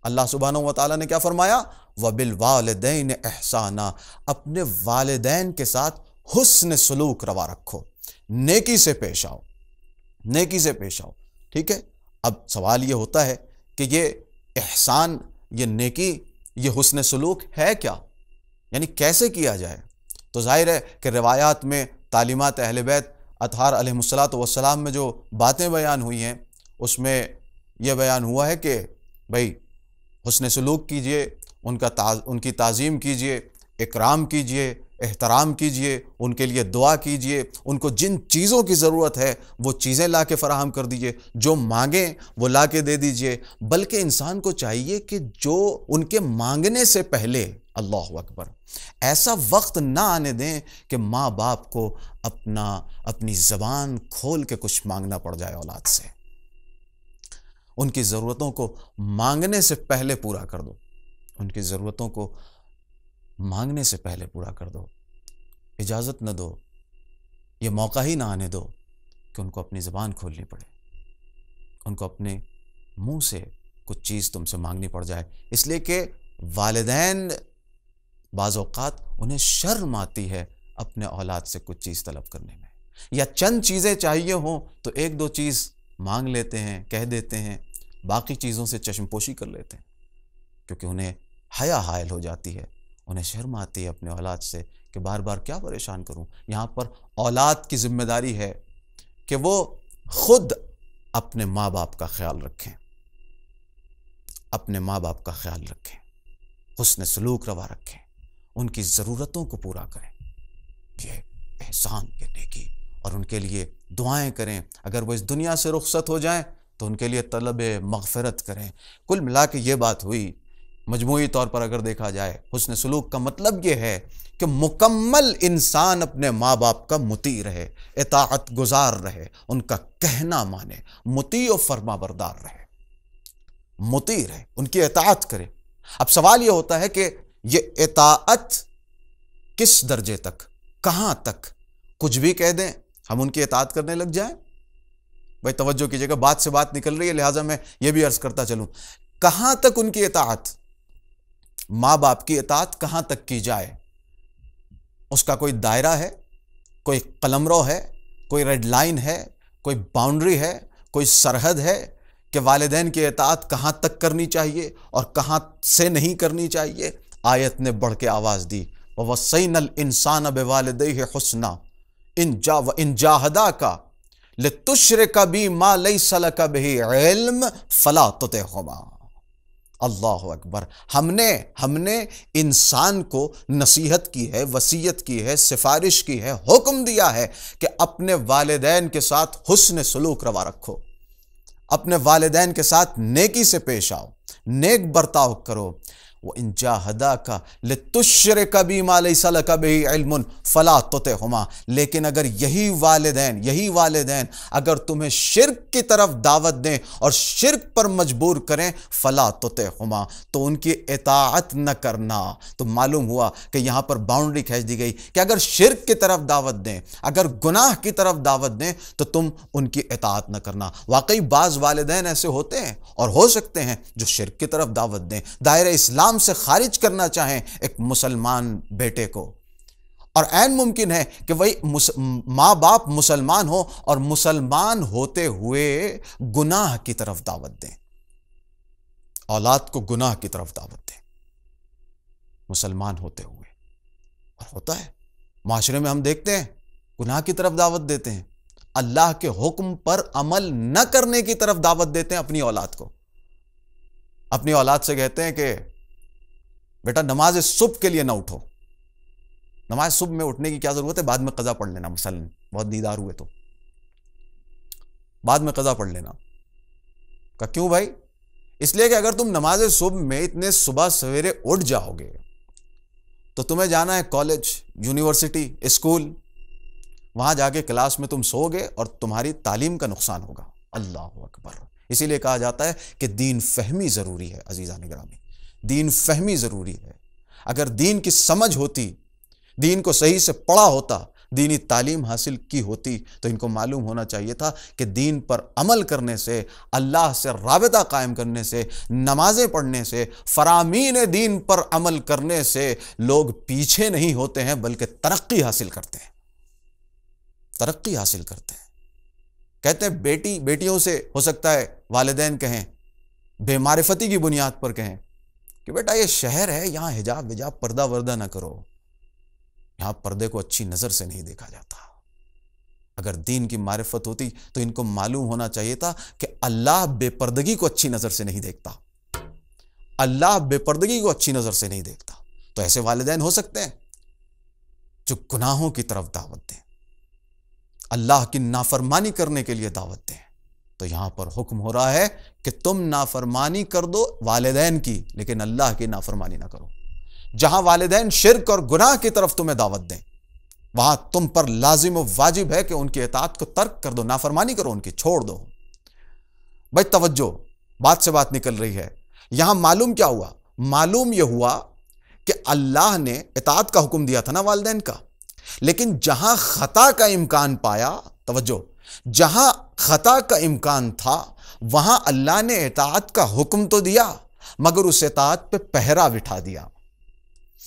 अल्लाह सुब्हानहू व तआला ने क्या फरमाया? वबिल वालिदैन इहसाना, अपने वालिदैन के साथ हुस्न सलूक रवा रखो, नेकी से पेश आओ, नेकी से पेश आओ। ठीक है, अब सवाल ये होता है कि ये एहसान, ये नेकी, ये हुस्न सलूक है क्या, यानी कैसे किया जाए? तो जाहिर है कि रिवायात में तालीमात अहले बैत अतहार अलैहिमुस्सलातु वस्सलाम में जो बातें बयान हुई हैं, उसमें यह बयान हुआ है कि भाई हुस्न सलूक कीजिए, उनकी ताज़ीम कीजिए, इकराम कीजिए, एहतराम कीजिए, उनके लिए दुआ कीजिए, उनको जिन चीज़ों की ज़रूरत है वो चीज़ें ला के फ़राहम कर दीजिए, जो मांगें वो ला के दे दीजिए। बल्कि इंसान को चाहिए कि जो उनके मांगने से पहले, अल्लाह अकबर, ऐसा वक्त ना आने दें कि माँ बाप को अपनी ज़बान खोल के कुछ मांगना पड़ जाए औलाद से। उनकी ज़रूरतों को मांगने से पहले पूरा कर दो, उनकी ज़रूरतों को मांगने से पहले पूरा कर दो। इजाज़त न दो, ये मौका ही ना आने दो कि उनको अपनी ज़बान खोलनी पड़े, उनको अपने मुंह से कुछ चीज़ तुमसे मांगनी पड़ जाए। इसलिए कि वालिदैन बाज़ औक़ात उन्हें शर्म आती है अपने औलाद से कुछ चीज़ तलब करने में, या चंद चीज़ें चाहिए हों तो एक दो चीज़ मांग लेते हैं, कह देते हैं, बाकी चीज़ों से चश्मपोशी कर लेते हैं, क्योंकि उन्हें हया हायल हो जाती है, उन्हें शर्म आती है अपने औलाद से कि बार बार क्या परेशान करूं। यहाँ पर औलाद की जिम्मेदारी है कि वो खुद अपने माँ बाप का ख्याल रखें, अपने माँ बाप का ख्याल रखें, हुस्न सलूक रवा रखें, उनकी ज़रूरतों को पूरा करें, ये एहसान, ये नेकी, और उनके लिए दुआएं करें। अगर वो इस दुनिया से रुखसत हो जाएं तो उनके लिए तलब मग़फ़िरत करें। कुल मिला के ये बात हुई, मजमूई तौर पर अगर देखा जाए, हुस्न सलूक का मतलब यह है कि मुकम्मल इंसान अपने माँ बाप का मुती रहे, इताअत गुजार रहे, उनका कहना माने, मुती और फरमा बरदार रहे, मुती रहे, उनकी इताअत करे। अब सवाल यह होता है कि ये इताअत किस दर्जे तक, कहां तक? कुछ भी कह दें हम उनकी इताअत करने लग जाएं? भाई तवज्जो कीजिएगा, बात से बात निकल रही है, लिहाजा मैं ये भी अर्ज करता चलूं, कहां तक उनकी इताअत, माँ बाप की इताअत कहां तक की जाए? उसका कोई दायरा है, कोई कलमरो है, कोई रेड लाइन है, कोई बाउंड्री है, कोई सरहद है कि वालिदैन की इताअत कहां तक करनी चाहिए और कहां से नहीं करनी चाहिए? आयत ने बढ़ के आवाज दी, ववस्सैनल इंसान बिवालिदैहि हुस्ना इन जाहदाका लितुश्रिका बी मा लैसा लका बिही इल्म फला तुतिहुमा। अल्लाह अकबर। हमने इंसान को नसीहत की है, वसीयत की है, सिफारिश की है, हुक्म दिया है कि अपने वालिदैन के साथ हुस्न सलूक रवा रखो, अपने वालिदैन के साथ नेकी से पेश आओ, नेक बर्ताव करो। वो इन जाहदाका लितुश्रिका बी मा लैसा लका बिही इल्मुन फला तुतिहुमा। लेकिन अगर यही वालिदैन अगर तुम्हें शिर्क की तरफ दावत दें और शिर्क पर मजबूर करें, फला तुतिहुमा, तो उनकी इताअत न करना। तो मालूम हुआ कि यहां पर बाउंड्री खींच दी गई कि अगर शिर्क की तरफ दावत दें, अगर गुनाह की तरफ दावत दें, तो तुम उनकी इताअत न करना। वाकई बाज वालिदैन ऐसे होते हैं और हो सकते हैं जो शिर्क की तरफ दावत दें, दायरे इस्लाम से खारिज करना चाहें एक मुसलमान बेटे को, और ऐन मुमकिन है कि वही माँ बाप मुसलमान हो और मुसलमान होते हुए गुनाह की तरफ दावत दें, औलाद को गुनाह की तरफ दावत दें मुसलमान होते हुए। और होता है माशरे में, हम देखते हैं गुनाह की तरफ दावत देते हैं, अल्लाह के हुक्म पर अमल न करने की तरफ दावत देते हैं अपनी औलाद को। अपनी औलाद से कहते हैं कि बेटा नमाज सुबह के लिए ना उठो, नमाज सुबह में उठने की क्या जरूरत है, बाद में कज़ा पढ़ लेना, मसलन बहुत दीदार हुए तो बाद में कज़ा पढ़ लेना। का क्यों भाई? इसलिए कि अगर तुम नमाज सुबह में इतने सुबह सवेरे उठ जाओगे तो तुम्हें जाना है कॉलेज, यूनिवर्सिटी, स्कूल, वहां जाके क्लास में तुम सोओगे और तुम्हारी तालीम का नुकसान होगा। अल्लाह अकबर। इसीलिए कहा जाता है कि दीन फहमी जरूरी है। अजीज़ान गिरामी, दीन फहमी जरूरी है। अगर दीन की समझ होती, दीन को सही से पढ़ा होता, दीनी तालीम हासिल की होती, तो इनको मालूम होना चाहिए था कि दीन पर अमल करने से, अल्लाह से राबिता कायम करने से, नमाजें पढ़ने से, फरामीन दीन पर अमल करने से लोग पीछे नहीं होते हैं बल्कि तरक्की हासिल करते हैं, तरक्की हासिल करते हैं। कहते हैं बेटियों से हो सकता है वालिदैन कहें, बेमारिफती की बुनियाद पर कहें कि बेटा ये शहर है, यहां हिजाब विजाब पर्दा वर्दा ना करो, यहां पर्दे को अच्छी नजर से नहीं देखा जाता। अगर दीन की मारिफत होती तो इनको मालूम होना चाहिए था कि अल्लाह बेपर्दगी को अच्छी नजर से नहीं देखता, अल्लाह बेपर्दगी को अच्छी नजर से नहीं देखता। तो ऐसे वालिदैन हो सकते हैं जो गुनाहों की तरफ दावत दें, अल्लाह की नाफरमानी करने के लिए दावत दें। तो यहां पर हुक्म हो रहा है कि तुम नाफरमानी कर दो वालिदैन की, लेकिन अल्लाह की नाफरमानी ना करो। जहां वालिदैन शिर्क और गुनाह की तरफ तुम्हें दावत दें, वहां तुम पर लाजिम व वाजिब है कि उनकी इताअत को तर्क कर दो, नाफरमानी करो, उनकी छोड़ दो। भाई तवज्जो, बात से बात निकल रही है। यहां मालूम क्या हुआ? मालूम यह हुआ कि अल्लाह ने इताअत का हुक्म दिया था ना वालिदैन का, लेकिन जहां खता का इम्कान पाया, तवज्जो, जहां खता का इम्कान था वहां अल्लाह ने इताअत का हुक्म तो दिया, मगर उस इताअत पे पहरा बिठा दिया,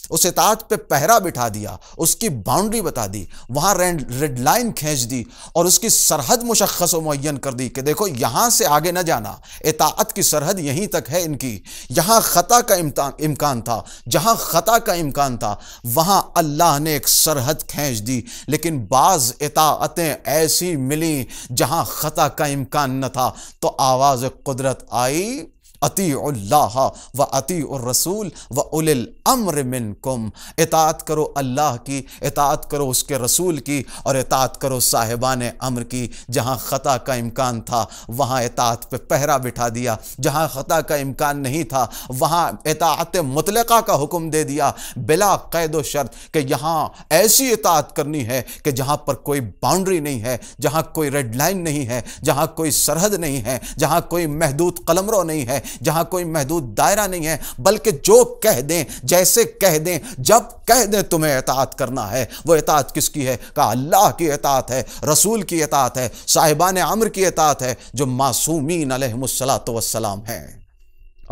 उस इताअत पे पहरा बिठा दिया, उसकी बाउंड्री बता दी, वहां रेड लाइन खींच दी और उसकी सरहद मुशख्खस व मुअय्यन कर दी कि देखो यहां से आगे न जाना, इताअत की सरहद यहीं तक है इनकी। यहां खता का इम्कान था, जहां खता का इम्कान था वहां अल्लाह ने एक सरहद खींच दी, लेकिन बाज इताअतें ऐसी मिली जहां खता का इम्कान न था, तो आवाज कुदरत आई, अतीउल्लाह व अतीउर रसूल व उलिल अम्र मिनकुम, इताअत करो अल्लाह की, इताअत करो उसके रसूल की, और इताअत करो साहिबान अम्र की। जहां खता का इम्कान था वहां इताअत पे पहरा बिठा दिया, जहां खता का इम्कान नहीं था वहां इताअत मुतलका का हुक्म दे दिया, बिला कैद व शर्त कि यहां ऐसी इताअत करनी है कि जहां पर कोई बाउंड्री नहीं है, जहां कोई रेड लाइन नहीं है, जहां कोई सरहद नहीं है, जहां कोई महदूद कलमरो नहीं है, जहां कोई महदूद दायरा नहीं है, बल्कि जो कह दें, जैसे कह दें, जब कह दें तुम्हें इताअत करना है। वो इताअत किसकी है? कहा अल्लाह की इताअत है, रसूल की इताअत है, साहिबान अम्र की इताअत है, जो मासूमीन अलैहिमुस्सलातु वस्सलाम हैं।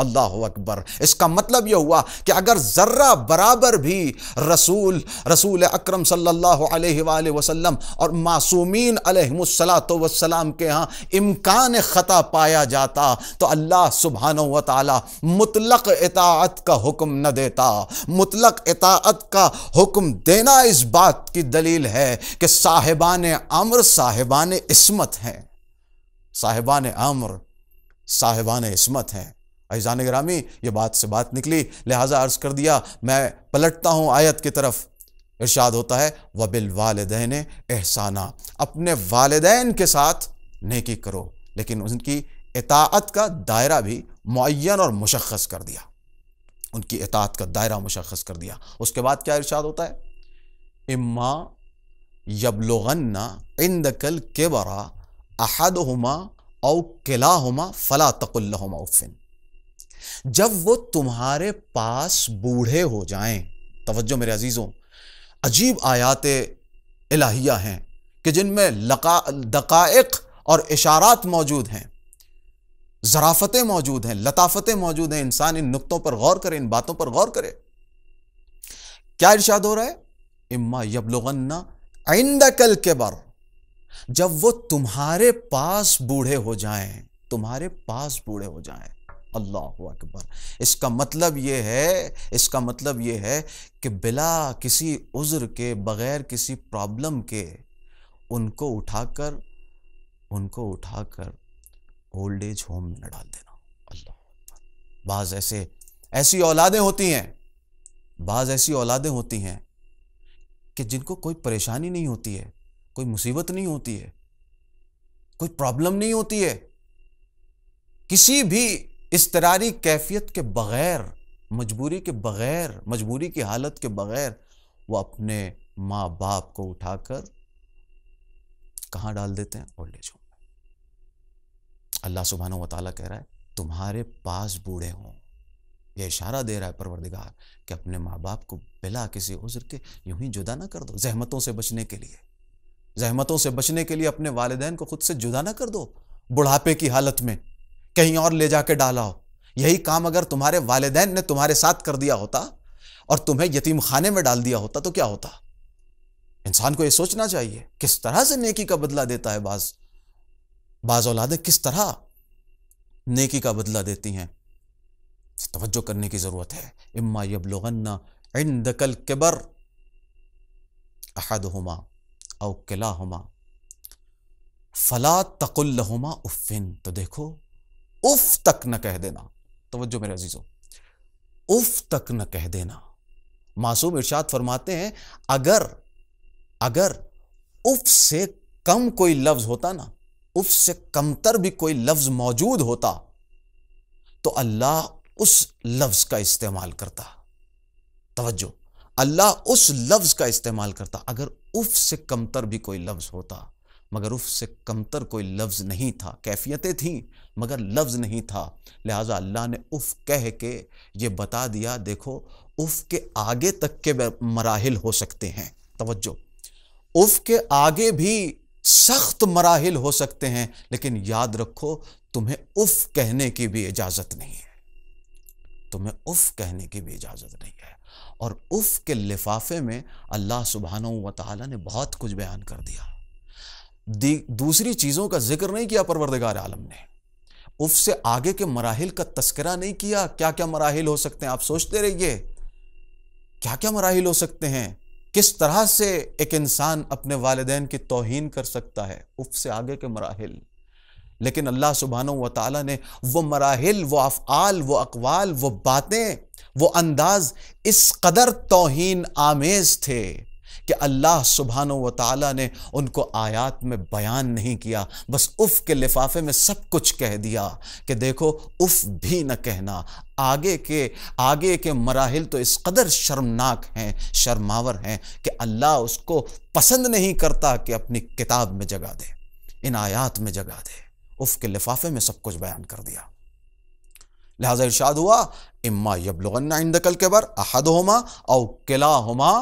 अल्लाहु अकबर। इसका मतलब यह हुआ कि अगर जर्रा बराबर भी रसूल अकरम सल्लल्लाहु अलैहि वसल्लम और मासूमीन अलैहिमुस्सलातु वस्सलाम के यहाँ इम्कान खता पाया जाता तो अल्लाह सुब्हानहु व तआला मुतलक इताअत का हुक्म न देता। मुतलक इताअत का हुक्म देना इस बात की दलील है कि साहिबान अम्र साहिबान इस्मत हैं, साहिबान अम्र साहिबान इस्मत हैं। अज़ीज़ान गिरामी, ये बात से बात निकली, लिहाजा अर्ज कर दिया। मैं पलटता हूँ आयत की तरफ। इरशाद होता है वबिल वालिदैन एहसाना, अपने वालिदैन के साथ नेकी करो, लेकिन उनकी इताअत का दायरा भी मुअय्यन और मुशख्खस कर दिया, उनकी इताअत का दायरा मुशख्खस कर दिया। उसके बाद क्या इरशाद होता है? इम्मा यबलुगन्ना इंदकल किबरा अहदहुमा औ किलाहुमा फला तकुल लहुमा उफ़्फ़िन, जब वो तुम्हारे पास बूढ़े हो जाएं। तवज्जो मेरे अजीजों, अजीब आयात इलाहिया हैं कि जिनमें दकाइक और इशारात मौजूद हैं, ज़राफ़तें मौजूद हैं, लताफ़तें मौजूद हैं। इंसान इन नुक्तों पर गौर करे, इन बातों पर गौर करे। क्या इरशाद हो रहा है? इम्मा यबलुगन्ना इंदकल किबर, जब वो तुम्हारे पास बूढ़े हो जाएं, तुम्हारे पास बूढ़े हो जाएं। अल्लाहु अकबर। इसका मतलब ये है कि बिला किसी उज़्र के, बगैर किसी प्रॉब्लम के उनको उठाकर ओल्ड एज होम में न डाल देना। अल्लाह अकबर। बाज़ ऐसी औलादें होती हैं कि जिनको कोई परेशानी नहीं होती है, कोई मुसीबत नहीं होती है, कोई प्रॉब्लम नहीं होती है, किसी भी इस्तरारी कैफियत के बगैर, मजबूरी की हालत के बगैर वो अपने माँ बाप को उठाकर कहाँ डाल देते हैं? ओल्ड एज होम में। अल्लाह सुब्हानहु व तआला कह रहा है तुम्हारे पास बूढ़े हों, ये इशारा दे रहा है परवरदिगार कि अपने माँ बाप को बिला किसी उज़्र के यूं ही जुदा ना कर दो। ज़हमतों से बचने के लिए, ज़हमतों से बचने के लिए अपने वालिदैन को खुद से जुदा ना कर दो। बुढ़ापे की हालत में कहीं और ले जाके डाला हो। यही काम अगर तुम्हारे वालिदैन ने तुम्हारे साथ कर दिया होता और तुम्हें यतीम खाने में डाल दिया होता तो क्या होता? इंसान को यह सोचना चाहिए किस तरह से नेकी का बदला देता है। बाज औलादें किस तरह नेकी का बदला देती हैं, तवज्जो करने की जरूरत है। इम्मा यबलुगन्ना इंदकल किबर अहदहुमा औ किलाहुमा फला तकुल लहुमा उफ़िन। तो देखो, उफ तक न कह देना। तवज्जो मेरे अजीजों, उफ तक न कह देना। मासूम इरशाद फरमाते हैं अगर उफ से कम कोई लफ्ज होता ना, उफ से कमतर भी कोई लफ्ज मौजूद होता तो अल्लाह उस लफ्ज का इस्तेमाल करता। तवज्जो, अल्लाह उस लफ्ज का इस्तेमाल करता अगर उफ से कमतर भी कोई लफ्ज होता। मगर उफ से कमतर कोई लफ्ज नहीं था। कैफियतें थीं मगर लफ्ज नहीं था। लिहाजा अल्लाह ने उफ कह के ये बता दिया, देखो उफ के आगे तक के मराहिल हो सकते हैं। तवज्जो, उफ के आगे भी सख्त मराहिल हो सकते हैं, लेकिन याद रखो तुम्हें उफ कहने की भी इजाजत नहीं है। तुम्हें उफ कहने की भी इजाजत नहीं है। और उफ के लिफाफे में अल्लाह सुब्हानहू व तआला ने बहुत कुछ बयान कर दिया। दूसरी चीजों का जिक्र नहीं किया परवरदिगार आलम ने। उफ से आगे के मराहिल का तस्करा नहीं किया। क्या क्या मराहिल हो सकते हैं, आप सोचते रहिए, क्या क्या मराहिल हो सकते हैं। किस तरह से एक इंसान अपने वालिदैन की तौहीन कर सकता है, उफ से आगे के मराहिल। लेकिन अल्लाह सुब्हानहू व तआला ने वो मराहिल, वो अफ़आल, वो अक़वाल, वो बातें, वो अंदाज इस कदर तौहीन आमेज थे कि अल्लाह सुब्हानहू व तआला ने उनको आयात में बयान नहीं किया, बस उफ के लिफाफे में सब कुछ कह दिया कि देखो उफ भी न कहना। आगे के मराहिल तो इस कदर शर्मनाक हैं, शर्मावर हैं कि अल्लाह उसको पसंद नहीं करता कि अपनी किताब में जगह दे, इन आयात में जगह दे। उफ के लिफाफे में सब कुछ बयान कर दिया। लिहाजा इरशाद हुआ, इम्मा यबलुगन्ना इंदकल किबर अहदहुमा औ किलाहुमा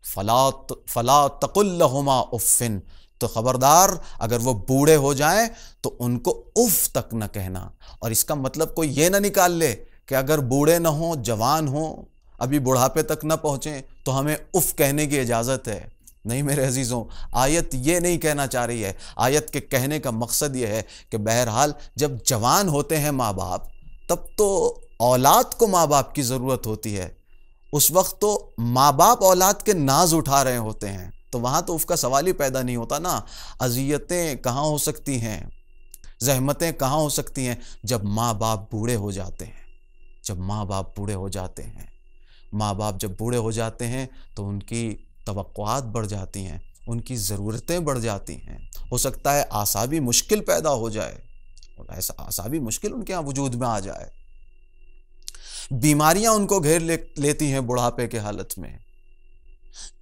फला तकुल लहुमा उफ़िन। तो खबरदार, अगर वो बूढ़े हो जाएं तो उनको उफ तक न कहना। और इसका मतलब कोई ये ना निकाल ले कि अगर बूढ़े न हो, जवान हो, अभी बुढ़ापे तक न पहुंचे तो हमें उफ कहने की इजाज़त है। नहीं मेरे अजीज़ों, आयत ये नहीं कहना चाह रही है। आयत के कहने का मकसद ये है कि बहरहाल जब जवान होते हैं माँ बाप, तब तो औलाद को माँ बाप की ज़रूरत होती है। उस वक्त तो माँ बाप औलाद के नाज उठा रहे होते हैं, तो वहाँ तो उसका सवाल ही पैदा नहीं होता ना। अज़ियतें कहाँ हो सकती हैं, ज़हमतें कहाँ हो सकती हैं, जब माँ बाप बूढ़े हो जाते हैं। जब माँ बाप बूढ़े हो जाते हैं, माँ बाप जब बूढ़े हो जाते हैं तो उनकी तवक्कुआत बढ़ जाती हैं, उनकी ज़रूरतें बढ़ जाती हैं। हो सकता है आसाबी मुश्किल पैदा हो जाए, और ऐसा आसाबी मुश्किल उनके यहाँ वजूद में आ जाए। बीमारियां उनको घेर लेती हैं बुढ़ापे के हालत में।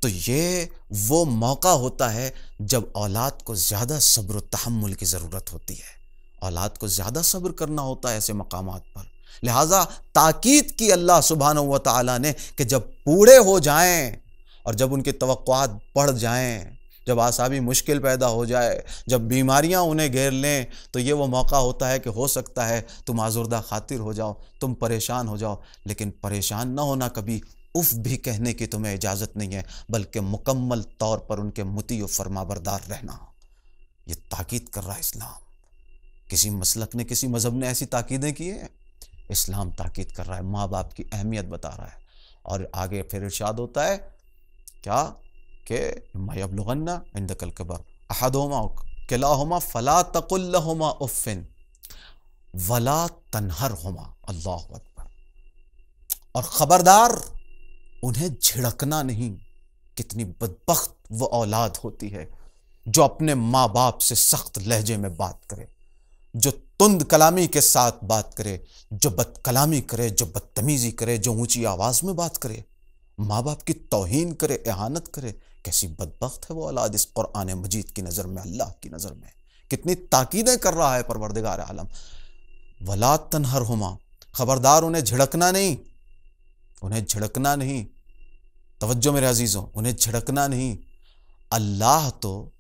तो ये वो मौका होता है जब औलाद को ज़्यादा सब्र व तहम्मुल की ज़रूरत होती है। औलाद को ज़्यादा सब्र करना होता है ऐसे मकामात पर। लिहाजा ताकीद की अल्लाह सुब्हानहू व तआला ने कि जब बूढ़े हो जाएं और जब उनकी तवक्कुआत बढ़ जाएं, जब आसाबी मुश्किल पैदा हो जाए, जब बीमारियां उन्हें घेर लें, तो ये वो मौका होता है कि हो सकता है तुम आज़ुर्दा खातिर हो जाओ, तुम परेशान हो जाओ। लेकिन परेशान ना होना, कभी उफ भी कहने की तुम्हें इजाज़त नहीं है, बल्कि मुकम्मल तौर पर उनके मुती व फरमाबरदार रहना। ये ताकीद कर रहा है इस्लाम। किसी मसलक ने, किसी मज़हब ने ऐसी ताकीदें की हैं? इस्लाम ताकीद कर रहा है, माँ बाप की अहमियत बता रहा है। और आगे फिर इरशाद होता है क्या कि इम्मा यबलुगन्ना इंदकल किबर अहदहुमा किलाहुमा फला तकुल लहुमा उफ़िन वला तनहरहुमा। अल्लाहु अकबर। और खबरदार, उन्हें झिड़कना नहीं। कितनी बदबख्त वो औलाद होती है जो अपने माँ बाप से सख्त लहजे में बात करे, जो तुंद कलामी के साथ बात करे, जो बदकलामी करे, जो बदतमीजी करे, जो ऊंची आवाज में बात करे, माँ बाप की तौहीन करे, एहानत करे। कैसी बदबख्त है वो औलाद इस कुरान मजीद की नज़र में, अल्लाह की नज़र में। कितनी ताकीदें कर रहा है परवरदिगार आलम। वला तनहरहुमा, खबरदार उन्हें झिड़कना नहीं, उन्हें झिड़कना नहीं, तवज्जो मेरे अजीजों, उन्हें झिड़कना नहीं। अल्लाह तो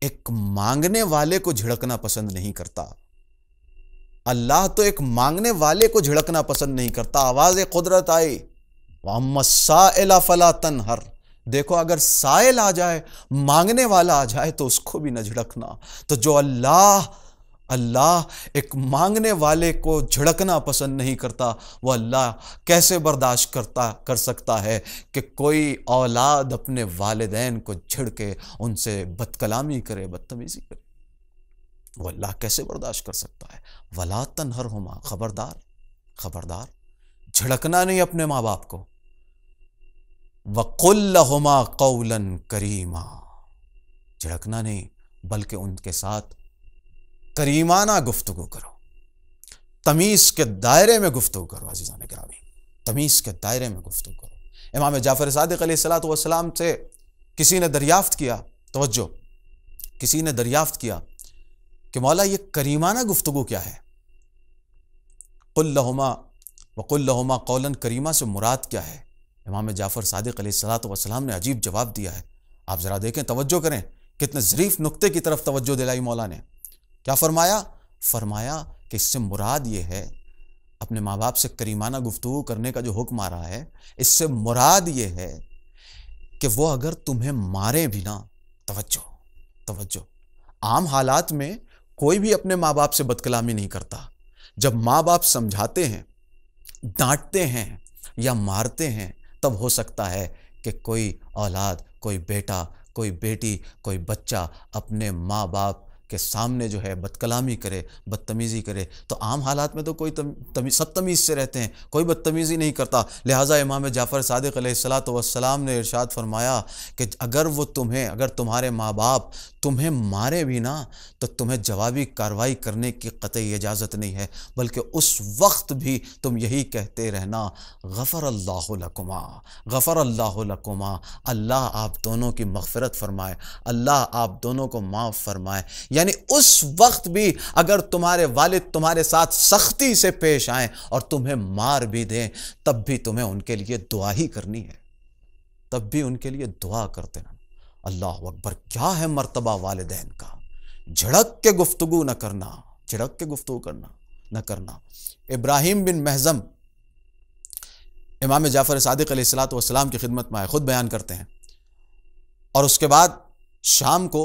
एक मांगने वाले को झिड़कना पसंद नहीं करता। अल्लाह तो एक मांगने वाले को झिड़कना पसंद नहीं करता। आवाज़ कुदरत आई, वअम्मा साइला फला तनहर। देखो अगर साइल आ जाए, मांगने वाला आ जाए तो उसको भी न झिड़कना। तो जो अल्लाह एक मांगने वाले को झिड़कना पसंद नहीं करता, वो अल्लाह कैसे बर्दाश्त कर सकता है कि कोई औलाद अपने वालिदैन को झिड़के, उनसे बदकलामी करे, बदतमीजी करे। वो अल्लाह कैसे बर्दाश्त कर सकता है। वला तनहरहुमा, खबरदार खबरदार, झिड़कना नहीं अपने माँ बाप को। वक़ुल लहुमा क़ौलन करीमा, झिड़कना नहीं बल्कि उनके साथ करीमाना गुफ्तगू करो, तमीज़ के दायरे में गुफ्तगू करो। अज़ीज़ान गिरामी, तमीज़ के दायरे में गुफ्तगू करो। इमाम जाफ़र सादिक़ अलैहिस्सलातु वस्सलाम से किसी ने दरियाफ्त किया, तवज्जो, किसी ने दरियाफ्त किया कि मौला ये करीमाना गुफ्तगू क्या है। क़ुल लहुमा वक़ुल लहुमा क़ौलन करीमा से मुराद क्या है। इमाम जाफ़र सादिक़ अलैहिस्सलातु वस्सलाम ने अजीब जवाब दिया है। आप ज़रा देखें, तवज्जो करें, कितने ज़रीफ़ नुक्ते की तरफ तवज्जो दिलाई मौला ने। क्या फरमाया? फरमाया कि इससे मुराद ये है, अपने माँ बाप से करीमाना गुफ्तगू करने का जो हुक्म आ रहा है, इससे मुराद ये है कि वो अगर तुम्हें मारे भी ना, तवज्जो तवज्जो, आम हालात में कोई भी अपने माँ बाप से बदकलामी नहीं करता। जब माँ बाप समझाते हैं, डांटते हैं या मारते हैं, तब हो सकता है कि कोई औलाद, कोई बेटा, कोई बेटी, कोई बच्चा अपने माँ बाप के सामने जो है बदकलामी करे, बदतमीज़ी करे। तो आम हालात में तो कोई सब तमीज़ से रहते हैं, कोई बदतमीज़ी नहीं करता। लिहाजा इमाम जाफ़र सादिक़ अलैहिस्सलातु वस्सलाम ने इरशाद फरमाया कि अगर तुम्हारे माँ बाप तुम्हें मारे भी ना, तो तुम्हें जवाबी कार्रवाई करने की क़तई इजाज़त नहीं है, बल्कि उस वक्त भी तुम यही कहते रहना, गफ़रल्लाहु लकुमा, गफ़रल्लाहु लकुमा, अल्लाह आप दोनों की मग़फ़िरत फ़रमाए, अल्लाह आप दोनों को माफ़ फ़रमाए। यानी उस वक्त भी अगर तुम्हारे वालिद तुम्हारे साथ सख्ती से पेश आएँ और तुम्हें मार भी दें, तब भी तुम्हें उनके लिए दुआ ही करनी है, तब भी उनके लिए दुआ करते रहना। अल्लाह अकबर, क्या है मर्तबा वालिदैन का। झड़क के गुफ्तगू न करना, झड़क के गुफ्तगू न करना। इब्राहिम बिन महज़म इमाम जाफ़र सादिक़ अलैहिस्सलातु वस्सलाम की खिदमत में आए, खुद बयान करते हैं, और उसके बाद शाम को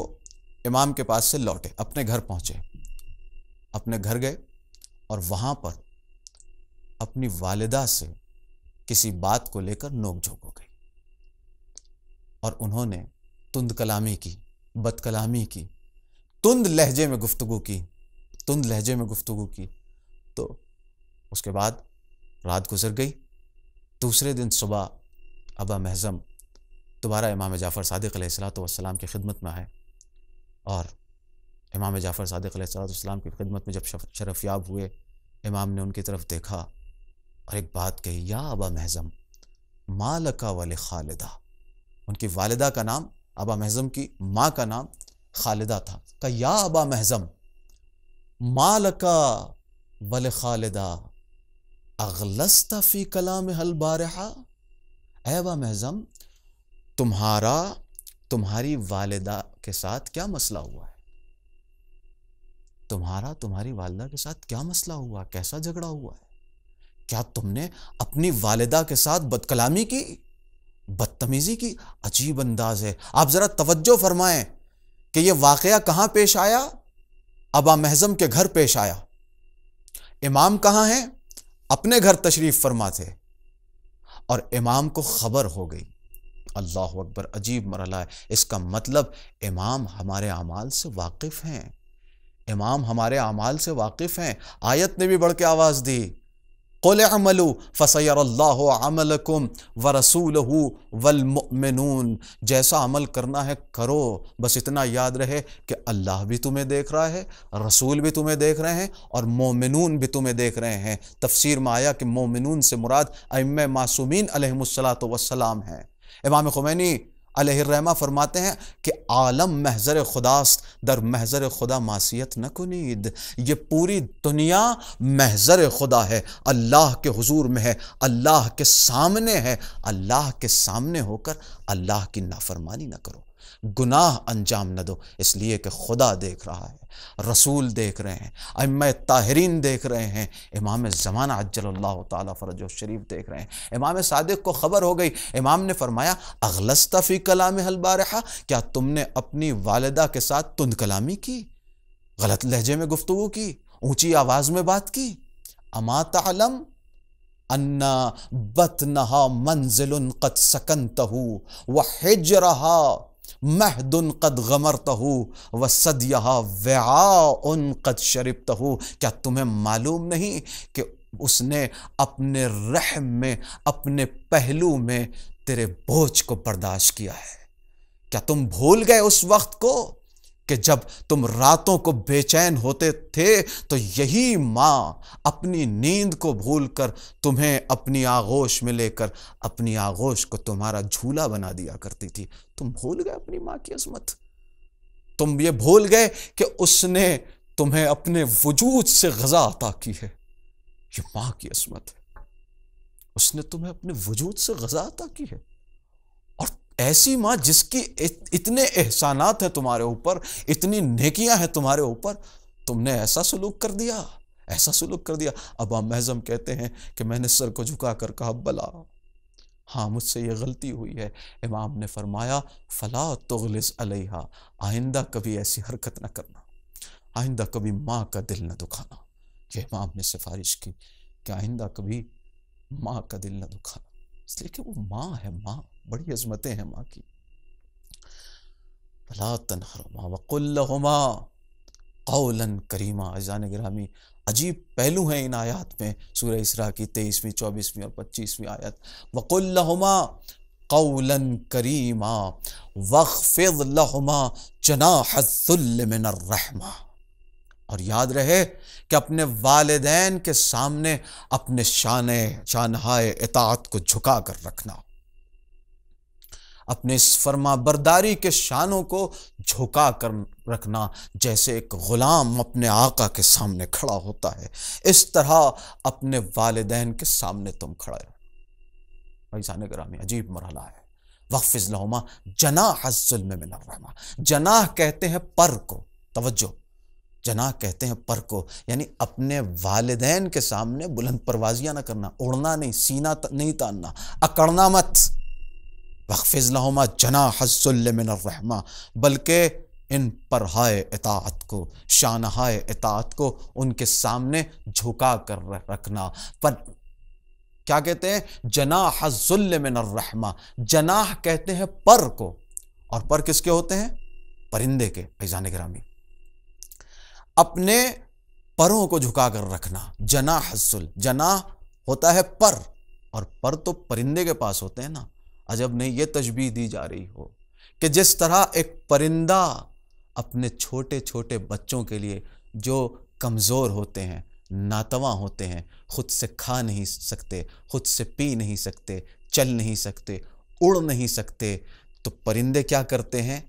इमाम के पास से लौटे, अपने घर पहुंचे, अपने घर गए और वहां पर अपनी वालिदा से किसी बात को लेकर नोक-झोंक हो गई और उन्होंने तुंद कलामी की, बदकलामी की, तुंद लहजे में गुफ्तगू की, तुंद लहजे में गुफ्तगू की। तो उसके बाद रात गुजर गई। दूसरे दिन सुबह अबा महज़म दोबारा इमाम जाफ़र सादिक़ अलैहिस्सलातु वस्सलाम की खिदमत में आए और इमाम जाफ़र सादिक़ अलैहिस्सलातु वस्सलाम की खिदमत में जब शरफ़याब हुए, इमाम ने उनकी तरफ देखा और एक बात कही, या अबा महज़म मा लका व लिखालिदा। उनकी वालिदा का नाम, अबा महज़म की माँ का नाम खालिदा था। कहा, या अबा महज़म मा लका व लिखालिदा अग़लस्ता फ़ी कलाम हल बारिहा। ऐ अबा महज़म, तुम्हारी वालिदा के साथ क्या मसला हुआ है? तुम्हारी वालिदा के साथ क्या मसला हुआ, कैसा झगड़ा हुआ है? क्या तुमने अपनी वालिदा के साथ बदकलामी की, बदतमीजी की? अजीब अंदाज है। आप जरा तवज्जो फरमाएं कि यह वाकया कहां पेश आया? अबा महज़म के घर पेश आया। इमाम कहां हैं? अपने घर तशरीफ फरमा थे और इमाम को खबर हो गई। अल्लाह अकबर, अजीब मरहला है। इसका मतलब इमाम हमारे अमाल से वाकिफ हैं, इमाम हमारे अमाल से वाकिफ हैं। आयत ने भी बढ़ के आवाज दी, क़ुल अमलू फसयरल्लाहु अमलकुम व रसूलुहु वल मुमिनून। जैसा अमल करना है करो, बस इतना याद रहे कि अल्लाह भी तुम्हें देख रहा है, रसूल भी तुम्हें देख रहे हैं और मोमिनून भी तुम्हें देख रहे हैं। तफसीर में आया कि मोमिनून से मुराद अइम्मा मासूमीन अलैहिमुस्सलातु वस्सलाम हैं। इमाम खुमैनी अलैहिर्रहमा फरमाते हैं कि आलम महजर खुदास्त दर महजर खुदा मासियत न कुनीद, ये पूरी दुनिया महजर खुदा है, अल्लाह के हुजूर में है, अल्लाह के सामने है। अल्लाह के सामने होकर अल्लाह की नाफरमानी न करो, गुनाह अंजाम न दो, इसलिए कि खुदा देख रहा है, रसूल देख रहे हैं, अइम्मा ताहिरीन देख रहे हैं, इमाम ज़माना अज्जलल्लाहु ताला फरजहु शरीफ देख रहे हैं। इमाम सादिक को खबर हो गई, इमाम ने फरमाया अगलस्ता फ़ी कलाम हल बारिहा, क्या तुमने अपनी वालिदा के साथ तुंद कलामी की, गलत लहजे में गुफ्तगू की, ऊंची आवाज़ में बात की। अमा तअलम अन्ना बतनहा मंजिलुन कद सकनतहु व हिजरहा महदुन कद गमरतहु व सदियहा विआउन कद शरिबतहु, क्या तुम्हें मालूम नहीं कि उसने अपने रहम में, अपने पहलू में तेरे बोझ को बर्दाश्त किया है। क्या तुम भूल गए उस वक्त को कि जब तुम रातों को बेचैन होते थे तो यही माँ अपनी नींद को भूलकर तुम्हें अपनी आगोश में लेकर अपनी आगोश को तुम्हारा झूला बना दिया करती थी। तुम भूल गए अपनी माँ की अजमत, तुम ये भूल गए कि उसने तुम्हें अपने वजूद से ग़ज़ा अता की है। ये माँ की अजमत है, उसने तुम्हें अपने वजूद से ग़ज़ा अता की है। और ऐसी माँ जिसकी इतने एहसानात हैं तुम्हारे ऊपर, इतनी नेकियां हैं तुम्हारे ऊपर, तुमने ऐसा सलूक कर दिया, ऐसा सलूक कर दिया। अब महज़म कहते हैं कि मैंने सर को झुकाकर कहा बला, हाँ मुझसे ये गलती हुई है। इमाम ने फरमाया फला तुगलिस अलैहा, आइंदा कभी ऐसी हरकत न करना, आइंदा कभी माँ का दिल न दुखाना। ये इमाम ने सिफारिश की कि आइंदा कभी माँ का दिल न दुखाना, इसलिए कि वो माँ है, माँ बड़ी अजमतें हैं माँ की। फला तनहरमा वकुल लहुमा कौलन करीमा। अज़ान गिरामी, अजीब पहलू हैं इन आयत में, सूरह इसरा की 23वीं, 24वीं और 25वीं आयत। वकुल लहुमा कौलन करीमा वख्फिद लहुमा जनाहज़्ज़ुल्ल मिनर रहमा। और याद रहे कि अपने वालिदैन के सामने अपने शानहाए इताअत को झुका कर रखना, अपने इस फरमा बरदारी के शानों को झुका कर रखना, जैसे एक गुलाम अपने आका के सामने खड़ा होता है, इस तरह अपने वालिदैन के सामने तुम खड़े रहो। भाई जाने ग्रामी, अजीब मरहला है। वख्फिज़ लहुमा जनाहज़्ज़ुल्म मिनर रहमा। जनाह कहते हैं पर को, तवज्जो, जनाह कहते हैं पर को, यानी अपने वालिदैन के सामने बुलंद परवाजियां ना करना, उड़ना नहीं, सीना नहीं तानना, अकड़ना मत। वख्फिज़ लहुमा जनाहज़्ज़ुल्ल मिनर रहमा, बल्कि इन परहाए इताअत को, शानहाए इताअत को उनके सामने झुका कर रखना। पर क्या कहते हैं? जनाहज़्ज़ुल्ल मिनर रहमा। जनाह कहते हैं पर को, और पर किसके होते हैं? परिंदे के। फैज़ान गिरामी, अपने परों को झुका कर रखना। जनाहज़्ज़ुल, जनाह होता है पर, और पर तो परिंदे के पास होते हैं ना। अजब नहीं ये तशबीह दी जा रही हो कि जिस तरह एक परिंदा अपने छोटे छोटे बच्चों के लिए, जो कमज़ोर होते हैं, नातवा होते हैं, खुद से खा नहीं सकते, खुद से पी नहीं सकते, चल नहीं सकते, उड़ नहीं सकते, तो परिंदे क्या करते हैं?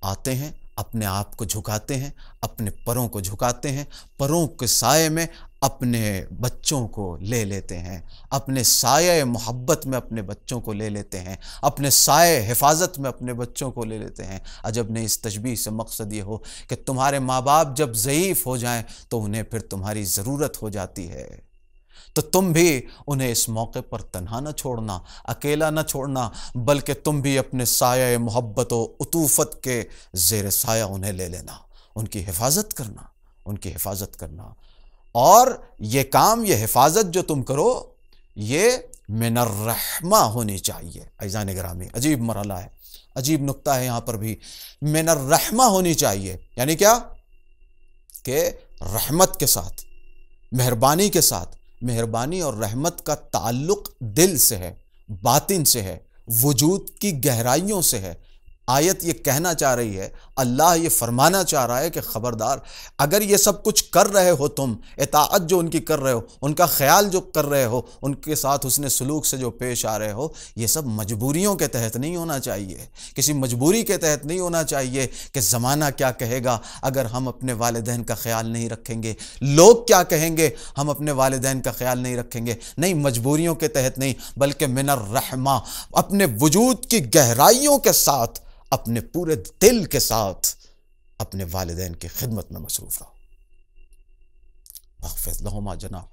आते हैं, अपने आप को झुकाते हैं, अपने परों को झुकाते हैं, परों के साये में अपने बच्चों को ले लेते हैं, अपने साये मोहब्बत में अपने बच्चों को ले लेते हैं, अपने साये हिफाजत में अपने बच्चों को ले लेते हैं। अजब नहीं इस तशबीह से मकसद ये हो कि तुम्हारे माँ बाप जब ज़ईफ़ हो जाएं तो उन्हें फिर तुम्हारी ज़रूरत हो जाती है, तो तुम भी उन्हें इस मौके पर तन्हा न छोड़ना, अकेला न छोड़ना, बल्कि तुम भी अपने साया मोहब्बत व उतूफ़त के ज़ेर साया उन्हें ले लेना, उनकी हिफाजत करना, उनकी हिफाजत करना। और ये काम, ये हिफाजत जो तुम करो, ये मिनर रहमा होनी चाहिए। ऐज़ान गिरामी, अजीब मरहला है, अजीब नुक्ता है यहाँ पर भी। मिनर रहमा होनी चाहिए, यानी क्या? कि रहमत के साथ, मेहरबानी के साथ। मेहरबानी और रहमत का ताल्लुक दिल से है, बातिन से है, वजूद की गहराइयों से है, आयत ये कहना चाह रही है, अल्लाह ये फरमाना चाह रहा है कि खबरदार, अगर ये सब कुछ कर रहे हो तुम, इताअत जो उनकी कर रहे हो, उनका ख्याल जो कर रहे हो, उनके साथ हुस्न सलूक से जो पेश आ रहे हो, ये सब मजबूरियों के तहत नहीं होना चाहिए, किसी मजबूरी के तहत नहीं होना चाहिए कि ज़माना क्या कहेगा अगर हम अपने वालिदैन का ख्याल नहीं रखेंगे, लोग क्या कहेंगे हम अपने वालिदैन का ख्याल नहीं रखेंगे। नहीं, मजबूरियों के तहत नहीं, बल्कि मिनर रहमा, अपने वजूद की गहराइयों के साथ, अपने पूरे दिल के साथ अपने वालिदैन की खिदमत में मसरूफ रहो। वक़्फ़िज़ लहुमा जनाह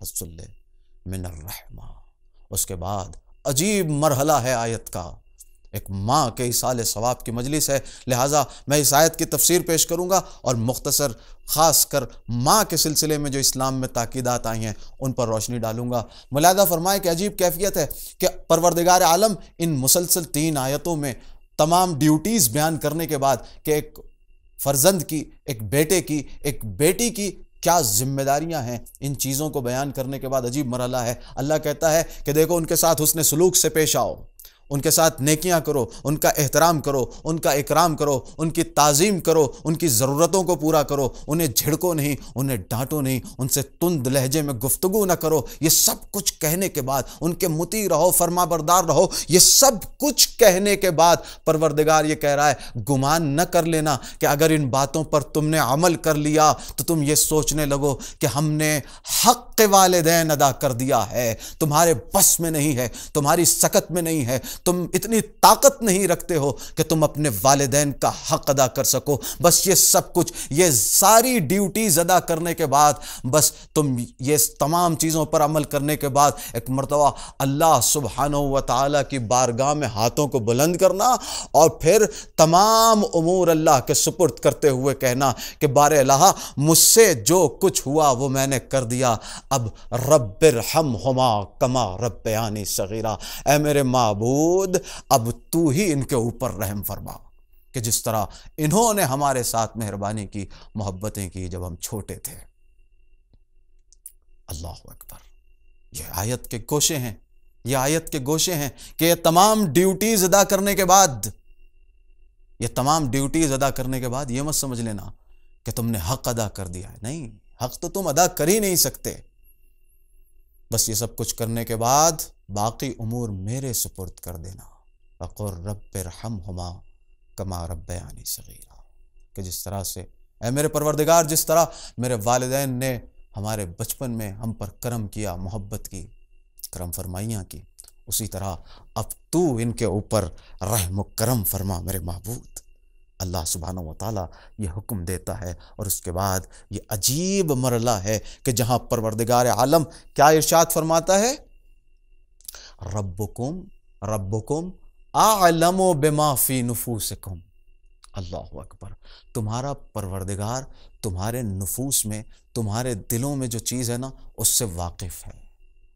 मिनर रहमा। उसके बाद अजीब मरहला है आयत का। एक माँ के इसाले सवाब की मजलिस है, लिहाजा मैं इस आयत की तफसीर पेश करूँगा और मुख्तसर ख़ास कर माँ के सिलसिले में जो इस्लाम में ताकीदात आई हैं उन पर रोशनी डालूँगा। मुलाहिज़ा फरमाए कि अजीब कैफियत है कि परवरदिगार आलम इन मुसलसल 3 आयतों में तमाम ड्यूटीज़ बयान करने के बाद कि एक फ़र्जंद की, एक बेटे की, एक बेटी की क्या जिम्मेदारियां हैं, इन चीज़ों को बयान करने के बाद अजीब मरहला है। अल्लाह कहता है कि देखो, उनके साथ हुस्न सलूक से पेश आओ, उनके साथ नेकियां करो, उनका एहतराम करो, उनका इकराम करो, उनकी ताज़ीम करो, उनकी ज़रूरतों को पूरा करो, उन्हें झिड़को नहीं, उन्हें डांटो नहीं, उनसे तुंद लहजे में गुफ्तगू न करो। ये सब कुछ कहने के बाद उनके मुती रहो, फरमा बरदार रहो। ये सब कुछ कहने के बाद परवरदिगार ये कह रहा है, गुमान न कर लेना कि अगर इन बातों पर तुमने अमल कर लिया तो तुम ये सोचने लगो कि हमने हक़ वालिदैन अदा कर दिया है। तुम्हारे बस में नहीं है, तुम्हारी सकत में नहीं है, तुम इतनी ताकत नहीं रखते हो कि तुम अपने वालिदैन का हक अदा कर सको। बस ये सब कुछ, ये सारी ड्यूटीज अदा करने के बाद, बस तुम ये तमाम चीज़ों पर अमल करने के बाद एक मर्तबा अल्लाह सुब्हानहू व तआला की बारगाह में हाथों को बुलंद करना और फिर तमाम उमूर अल्लाह के सुपुर्द करते हुए कहना कि बारे अल्लाह, मुझसे जो कुछ हुआ वो मैंने कर दिया, अब रब्बिरहमहुमा कमा रब्बयानी सगीरा, ऐ मेरे माबूद अब तू ही इनके ऊपर रहम फरमा कि जिस तरह इन्होंने हमारे साथ मेहरबानी की, मोहब्बतें की जब हम छोटे थे। अल्लाह अकबर। ये आयत के गोशे हैं, ये आयत के गोशे हैं कि ये तमाम ड्यूटीज अदा करने के बाद, ये तमाम ड्यूटीज अदा करने के बाद ये मत समझ लेना कि तुमने हक अदा कर दिया है। नहीं, हक तो तुम अदा कर ही नहीं सकते। बस ये सब कुछ करने के बाद बाकी उमूर मेरे सुपुर्द कर देना। फ़क़ुर रब्बिरहमहुमा कमा रब्बयानी सगीरा, कि जिस तरह से ऐ मेरे परवरदिगार, जिस तरह मेरे वालिदैन ने हमारे बचपन में हम पर करम किया, मोहब्बत की, करम फरमाइयाँ की, उसी तरह अब तू इनके ऊपर रहम करम फरमा मेरे महबूद। अल्लाह सुब्हानहू व तआला ये हुक्म देता है और उसके बाद ये अजीब मरला है कि जहाँ परवरदिगार आलम क्या इरशाद फरमाता है, रब्बुकुम आलमु बिमा फी नुफूसिकुम। अल्लाहु अकबर। तुम्हारा परवरदिगार तुम्हारे नुफूस में, तुम्हारे दिलों में जो चीज़ है ना, उससे वाकिफ़ है,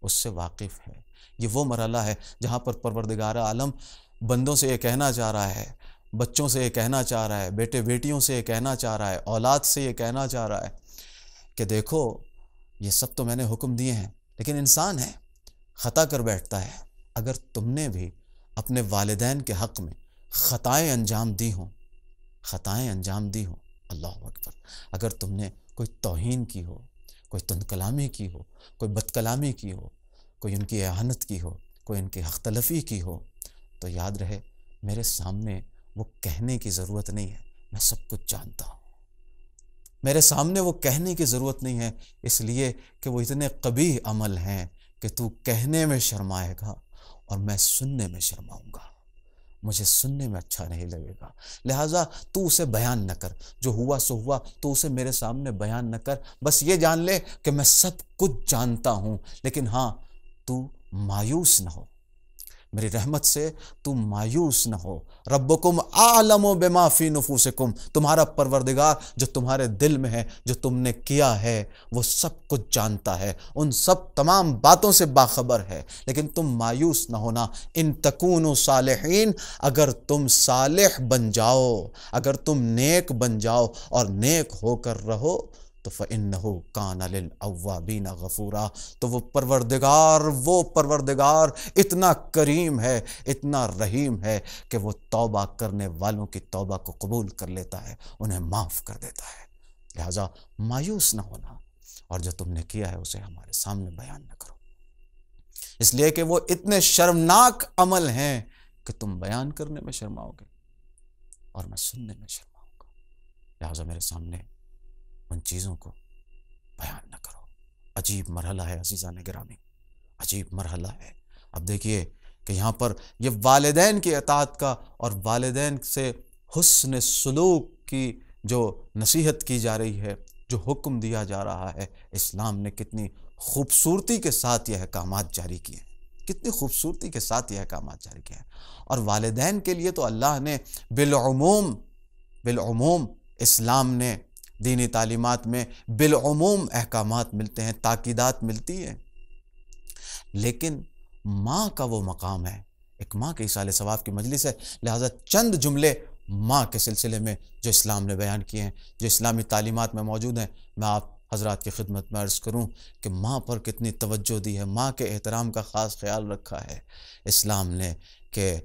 उससे वाकिफ़ है। ये वो मरहला है जहाँ पर परवरदिगार आलम बंदों से ये कहना चाह रहा है, बच्चों से ये कहना चाह रहा है, बेटे बेटियों से ये कहना चाह रहा है, औलाद से ये कहना चाह रहा है कि देखो ये सब तो मैंने हुक्म दिए हैं, लेकिन इंसान है, ख़ता कर बैठता है। अगर तुमने भी अपने वालिदैन के हक़ में ख़ताएँ अंजाम दी हों, ख़ताएँ अंजाम दी हों, अल्लाह अकबर, अगर तुमने कोई तौहीन की हो, कोई तुंद कलामी की हो, कोई बदकलामी की हो, कोई उनकी एहानत की हो, कोई उनकी हक़ तलफ़ी की हो, तो याद रहे मेरे सामने वो कहने की ज़रूरत नहीं है, मैं सब कुछ जानता हूँ। मेरे सामने वो कहने की ज़रूरत नहीं है, इसलिए कि वो इतने कबीह अमल हैं कि तू कहने में शर्माएगा और मैं सुनने में शर्माऊँगा, मुझे सुनने में अच्छा नहीं लगेगा। लिहाजा तू उसे बयान न कर, जो हुआ सो हुआ, तो उसे मेरे सामने बयान न कर। बस ये जान ले कि मैं सब कुछ जानता हूँ, लेकिन हाँ, तू मायूस न हो, मेरी रहमत से तू मायूस न हो। रब्बुकुम आलमु बिमा फी नुफूसिकुम, तुम्हारा परवरदिगार जो तुम्हारे दिल में है, जो तुमने किया है, वो सब कुछ जानता है, उन सब तमाम बातों से बाखबर है। लेकिन तुम मायूस न होना। इन तकूनु सालिहीन, अगर तुम सालिह बन जाओ, अगर तुम नेक बन जाओ और नेक होकर रहो, तो फ़इन्नहु कान लिल अव्वाबीन गफूरा, तो वो परवरदिगार इतना करीम है, इतना रहीम है कि वो तौबा करने वालों की तौबा को कबूल कर लेता है, उन्हें माफ़ कर देता है। लिहाजा मायूस ना होना, और जो तुमने किया है उसे हमारे सामने बयान न करो, इसलिए कि वो इतने शर्मनाक अमल हैं कि तुम बयान करने में शर्माओगे और मैं सुनने में शर्माऊंगा। लिहाजा मेरे सामने उन चीज़ों को बयान न करो। अजीब मरहला है अज़ीज़ान गिरामी, अजीब मरहला है। अब देखिए कि यहाँ पर ये वालिदैन की अताअत का और वालिदैन से हुस्न सलूक की जो नसीहत की जा रही है, जो हुक्म दिया जा रहा है, इस्लाम ने कितनी खूबसूरती के साथ यह अहकामात जारी किए हैं, कितनी खूबसूरती के साथ यह अहकामात जारी किए हैं। और वालिदैन के लिए तो अल्लाह ने बिलउमूम इस्लाम ने दीनी तालीमात में बिलउमूम अहकामात मिलते हैं, ताकीदात मिलती हैं। लेकिन माँ का वो मकाम है, एक माँ के इसाले सवाब की मजलिस है, लिहाजा चंद जुमले माँ के सिलसिले में जो इस्लाम ने बयान किए हैं, जो इस्लामी तालीमात में मौजूद हैं, मैं आप हज़रात की खिदमत में अर्ज़ करूँ कि माँ पर कितनी तवज्जो दी है, माँ के एहतराम का ख़ास ख्याल रखा है इस्लाम ने। कि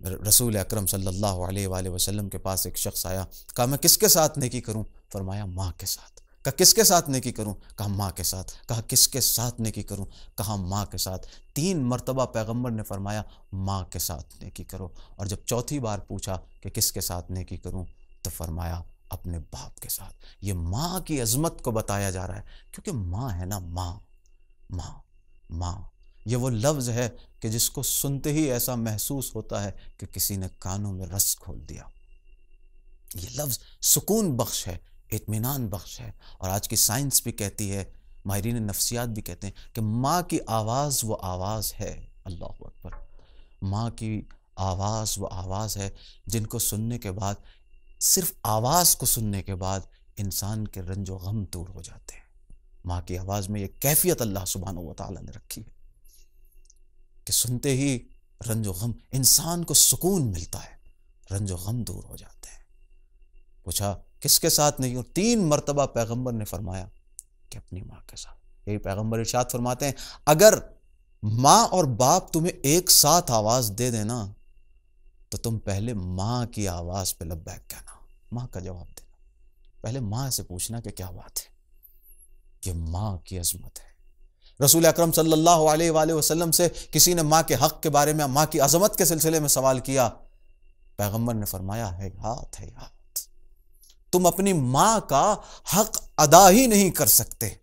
रसूल अकरम सल्लल्लाहु अलैहि वसल्लम के पास एक शख्स आया, कहा मैं किसके साथ नेकी करूँ? फरमाया माँ के साथ। कहा किसके साथ नेकी करूँ? कहा माँ के साथ। कहा किसके साथ नेकी करूँ? कहा माँ के साथ। 3 मरतबा पैगम्बर ने फरमाया माँ के साथ नेकी करो। और जब चौथी बार पूछा कि किसके साथ नेकी करूँ, तो फरमाया अपने बाप के साथ। ये माँ की अजमत को बताया जा रहा है, क्योंकि माँ है ना, माँ माँ माँ, ये वो लफ्ज़ है कि जिसको सुनते ही ऐसा महसूस होता है कि किसी ने कानों में रस खोल दिया। ये लफ्ज़ सुकून बख्श है, इत्मीनान बख्श है। और आज की साइंस भी कहती है, माहिरीन नफ्सियात भी कहते हैं कि माँ की आवाज़ वो आवाज़ है, अल्लाहु अकबर, माँ की आवाज़ वो आवाज़ है जिनको सुनने के बाद, सिर्फ आवाज़ को सुनने के बाद इंसान के रंजो गम दूर हो जाते हैं। माँ की आवाज़ में ये कैफियत अल्लाह सुब्हानहू व तआला ने रखी है कि सुनते ही रंजो गम, इंसान को सुकून मिलता है, रंजो गम दूर हो जाते हैं। पूछा किसके साथ नहीं? और 3 मरतबा पैगंबर ने फरमाया कि अपनी माँ के साथ। यही पैगंबर इरशाद फरमाते हैं, अगर माँ और बाप तुम्हें एक साथ आवाज़ दे देना तो तुम पहले माँ की आवाज़ पे लब्बैक कहना, माँ का जवाब देना। पहले माँ से पूछना कि क्या बात है। ये माँ की अजमत है। रसूल अकरम सल्लल्लाहु अलैहि वसल्लम से किसी ने माँ के हक़ के बारे में, माँ की अजमत के सिलसिले में सवाल किया। पैगंबर ने फरमाया है याद, तुम अपनी माँ का हक़ अदा ही नहीं कर सकते।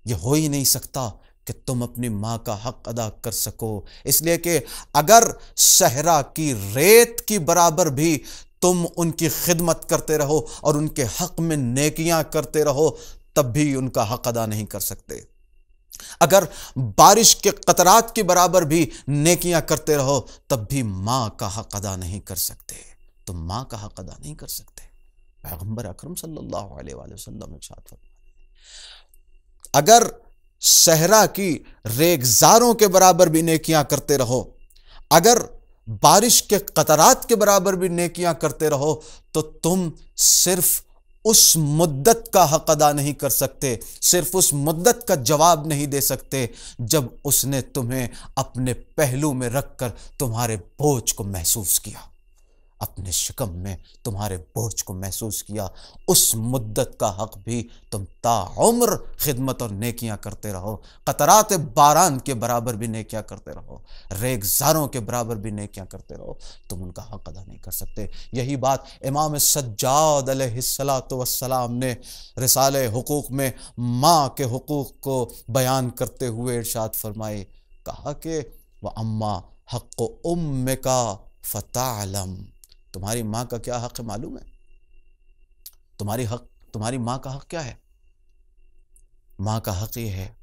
ये हो ही नहीं सकता कि तुम अपनी माँ का हक़ अदा कर सको, इसलिए कि अगर सहरा की रेत की बराबर भी तुम उनकी खिदमत करते रहो और उनके हक़ में नेकियां करते रहो, तब भी उनका हक़ अदा नहीं कर सकते। अगर बारिश के कतरात के बराबर भी नेकियां करते रहो, तब भी माँ का हक़ अदा नहीं कर सकते। तुम माँ का हक़ अदा नहीं कर सकते। पैगंबर अकरम सल्लल्लाहु अलैहि वसल्लम इरशाद फरमाते, अगर सहरा की रेगजारों के बराबर भी नेकियां करते रहो, अगर बारिश के कतरात के बराबर भी नेकियां करते रहो, तो तुम सिर्फ उस मुद्दत का हक़ अदा नहीं कर सकते, सिर्फ उस मुद्दत का जवाब नहीं दे सकते जब उसने तुम्हें अपने पहलू में रखकर तुम्हारे बोझ को महसूस किया, अपने शिकम में तुम्हारे बोझ को महसूस किया। उस मुद्दत का हक़ भी तुम ताउम्र खिदमत और नेकियां करते रहो, कतरात बारान के बराबर भी नेकियां करते रहो, रेगजारों के बराबर भी नेकियां करते रहो, तुम उनका हक़ अदा नहीं कर सकते। यही बात इमाम सज्जाद अलैहिस्सलातु वस्सलाम ने रिसाले हुकूक में माँ के हुकूक को बयान करते हुए इरशाद फरमाए, कहा कि व अम्मा हक़्क़ु उम्मिका फ़तअलम, तुम्हारी माँ का क्या हक़ है मालूम है? तुम्हारी माँ का हक़ क्या है? माँ का हक़ ये है,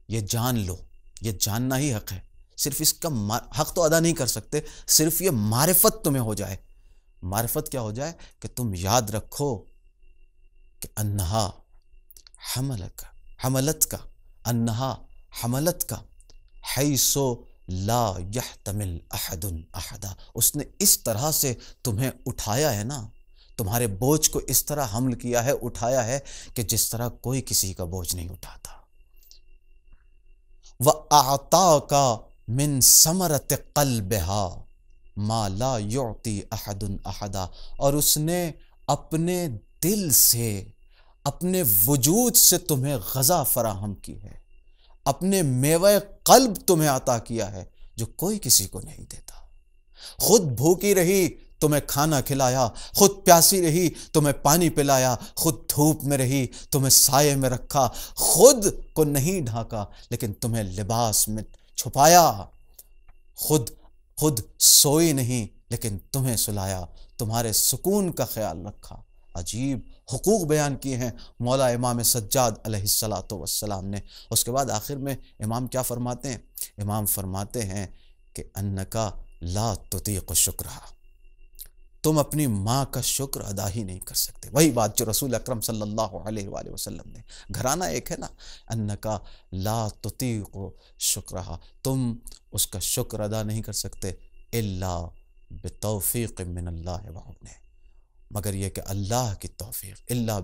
ये जान लो, ये जानना ही हक़ है। सिर्फ इसका हक़ तो अदा नहीं कर सकते, सिर्फ ये मारिफत तुम्हें हो जाए। मारिफत क्या हो जाए? कि तुम याद रखो कि अन्नहा हमलत का हैसो ला यहतमिल अहदुन अहदा, उसने इस तरह से तुम्हें उठाया है ना, तुम्हारे बोझ को इस तरह हमल किया है, उठाया है कि जिस तरह कोई किसी का बोझ नहीं उठाता। व आताका मिन समरत क़ल्बिहा मा ला युअती अहदुन अहदा, और उसने अपने दिल से, अपने वजूद से तुम्हें ग़ज़ा फराहम की है, अपने मेवे क़ल्ब तुम्हें अता किया है जो कोई किसी को नहीं देता। खुद भूखी रही, तुम्हें खाना खिलाया, खुद प्यासी रही, तुम्हें पानी पिलाया, खुद धूप में रही, तुम्हें साये में रखा, खुद को नहीं ढाका लेकिन तुम्हें लिबास में छुपाया, खुद सोई नहीं लेकिन तुम्हें सुलाया, तुम्हारे सुकून का ख्याल रखा। अजीब हुकूक बयान किए हैं मौला इमाम सज्जाद अलैहिस्सलातु वस्सलाम ने। उसके बाद आखिर में इमाम क्या फरमाते हैं? इमाम फरमाते हैं कि अन्नका ला तुतीक़ु शुक्रहा, तुम अपनी माँ का शुक्र अदा ही नहीं कर सकते। वही बात जो रसूल अकरम सल्लल्लाहु अलैहि वसल्लम ने, घराना एक है ना, अन्नका ला तुतीक़ु शुक्रहा, तुम उसका शुक्र अदा नहीं कर सकते इल्ला बितौफ़ीक़ मिनल्लाहि व औने, मगर यह कि अल्लाह की तौफ़ीक़, इल्ला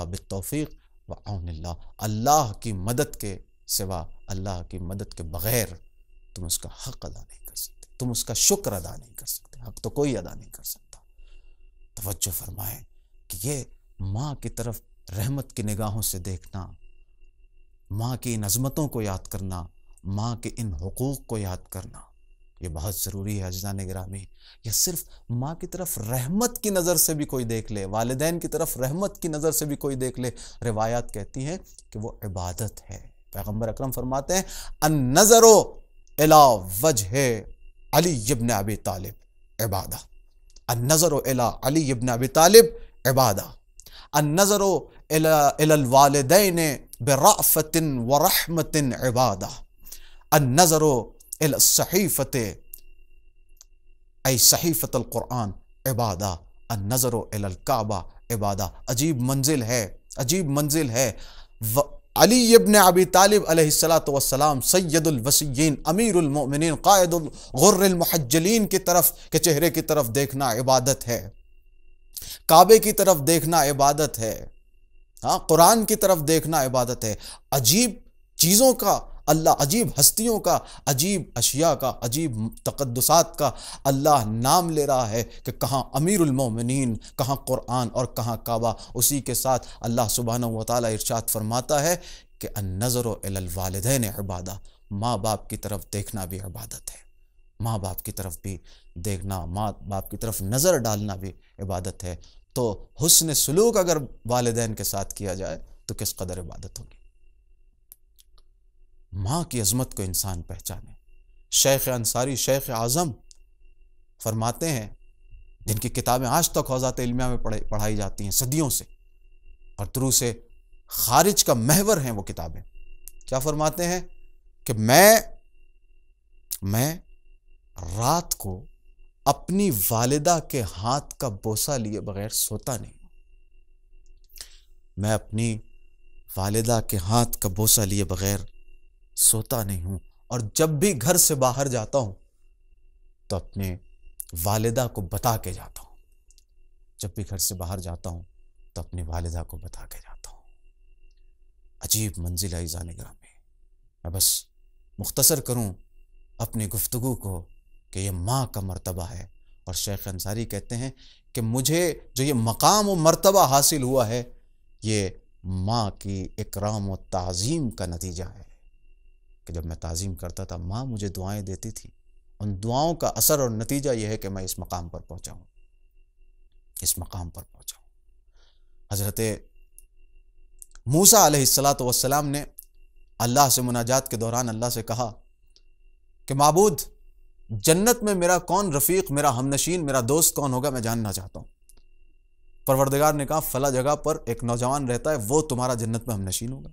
बितौफ़ीक़ व औनिल्लाह, अल्लाह की मदद के सिवा, अल्लाह की मदद के बग़ैर तुम उसका हक़ अदा नहीं कर सकते, तुम उसका शुक्र अदा नहीं कर सकते। हक़ तो कोई अदा नहीं कर सकता। तवज्जो फरमाएं कि ये माँ की तरफ रहमत की निगाहों से देखना, माँ की इन अज़मतों को याद करना, माँ के इन हुकूक़ को याद करना, ये बहुत ज़रूरी है अज़ीज़ान गिरामी। या सिर्फ माँ की तरफ रहमत की नज़र से भी कोई देख ले, वालिदैन की तरफ रहमत की नज़र से भी कोई देख ले, रिवायात कहती हैं कि वो इबादत है। पैगम्बर अकरम फरमाते हैं अन-नज़रो इला वजह अली इब्न अबी तालिब इबादा, अन-नज़रो इला अली इब्न अबी तालिब इबादा, अन-नज़रो इलल वालिदैन बिरअफ़तिन व रहमतिन इबादा, अन-नज़रो इला सहीफ़ते ऐ सहीफ़तुल कुरान इबादा, अन-नज़रो इलल काबा इबादा। अजीब मंजिल है, अजीब मंजिल है। अली इब्न अबी तालिब अलैहिस्सलातु वस्सलाम सय्यदुल वसिय्यीन अमीरुल मोमिनीन क़ाइदुल गुर्रिल मुहज्जलीन की तरफ के चेहरे की तरफ देखना इबादत है, काबे की तरफ देखना इबादत है, हाँ, कुरान की तरफ देखना इबादत है। अजीब चीज़ों का अल्लाह, अजीब हस्तियों का, अजीब अशिया का, अजीब तक़द्दुसात का अल्लाह नाम ले रहा है कि कहाँ अमीरुल मोमिनीन, कहाँ कुरान और कहाँ काबा। उसी के साथ अल्लाह सुब्हानहू व तआला इरशाद फरमाता है कि अन-नज़रु इलल वालिदैन इबादा, माँ बाप की तरफ देखना भी इबादत है, माँ बाप की तरफ भी देखना, माँ बाप की तरफ नज़र डालना भी इबादत है। तो हुस्न सुलूक अगर वालिदैन के साथ किया जाए तो किस कदर इबादत होगी। माँ की अज़मत को इंसान पहचाने। शेख अंसारी, शेख आज़म फरमाते हैं, जिनकी किताबें आज तक हौज़ात इल्मिया में पढ़ाई जाती हैं सदियों से, और दुरूस खारिज का महवर हैं वो किताबें। क्या फरमाते हैं कि मैं रात को अपनी वालिदा के हाथ का बोसा लिए बगैर सोता नहीं हूँ, मैं अपनी वालिदा के हाथ का बोसा लिए बगैर सोता नहीं हूँ, और जब भी घर से बाहर जाता हूँ तो अपने वालिदा को बता के जाता हूँ, जब भी घर से बाहर जाता हूँ तो अपनी वालिदा को बता के जाता हूँ। अजीब मंजिल है ईज़ान गिरामी। मैं बस मुख्तसर करूँ अपनी गुफ्तगू को कि ये माँ का मर्तबा है, और शेख अंसारी कहते हैं कि मुझे जो ये मकाम व मर्तबा हासिल हुआ है ये माँ की इकराम व ताज़ीम का नतीजा है कि जब मैं ताज़ीम करता था, माँ मुझे दुआएं देती थी, उन दुआओं का असर और नतीजा यह है कि मैं इस मकाम पर पहुँचा हूँ, इस मकाम पर पहुँचा हूँ। हज़रत मूसा अलैहिस्सलातु वस्सलाम ने अल्लाह से मुनाजात के दौरान अल्लाह से कहा कि माबूद, जन्नत में मेरा कौन रफ़ीक, मेरा हमनशीन, मेरा दोस्त कौन होगा, मैं जानना चाहता हूँ। परवरदिगार ने कहा फला जगह पर एक नौजवान रहता है, वो तुम्हारा जन्नत में हमनशीन होगा।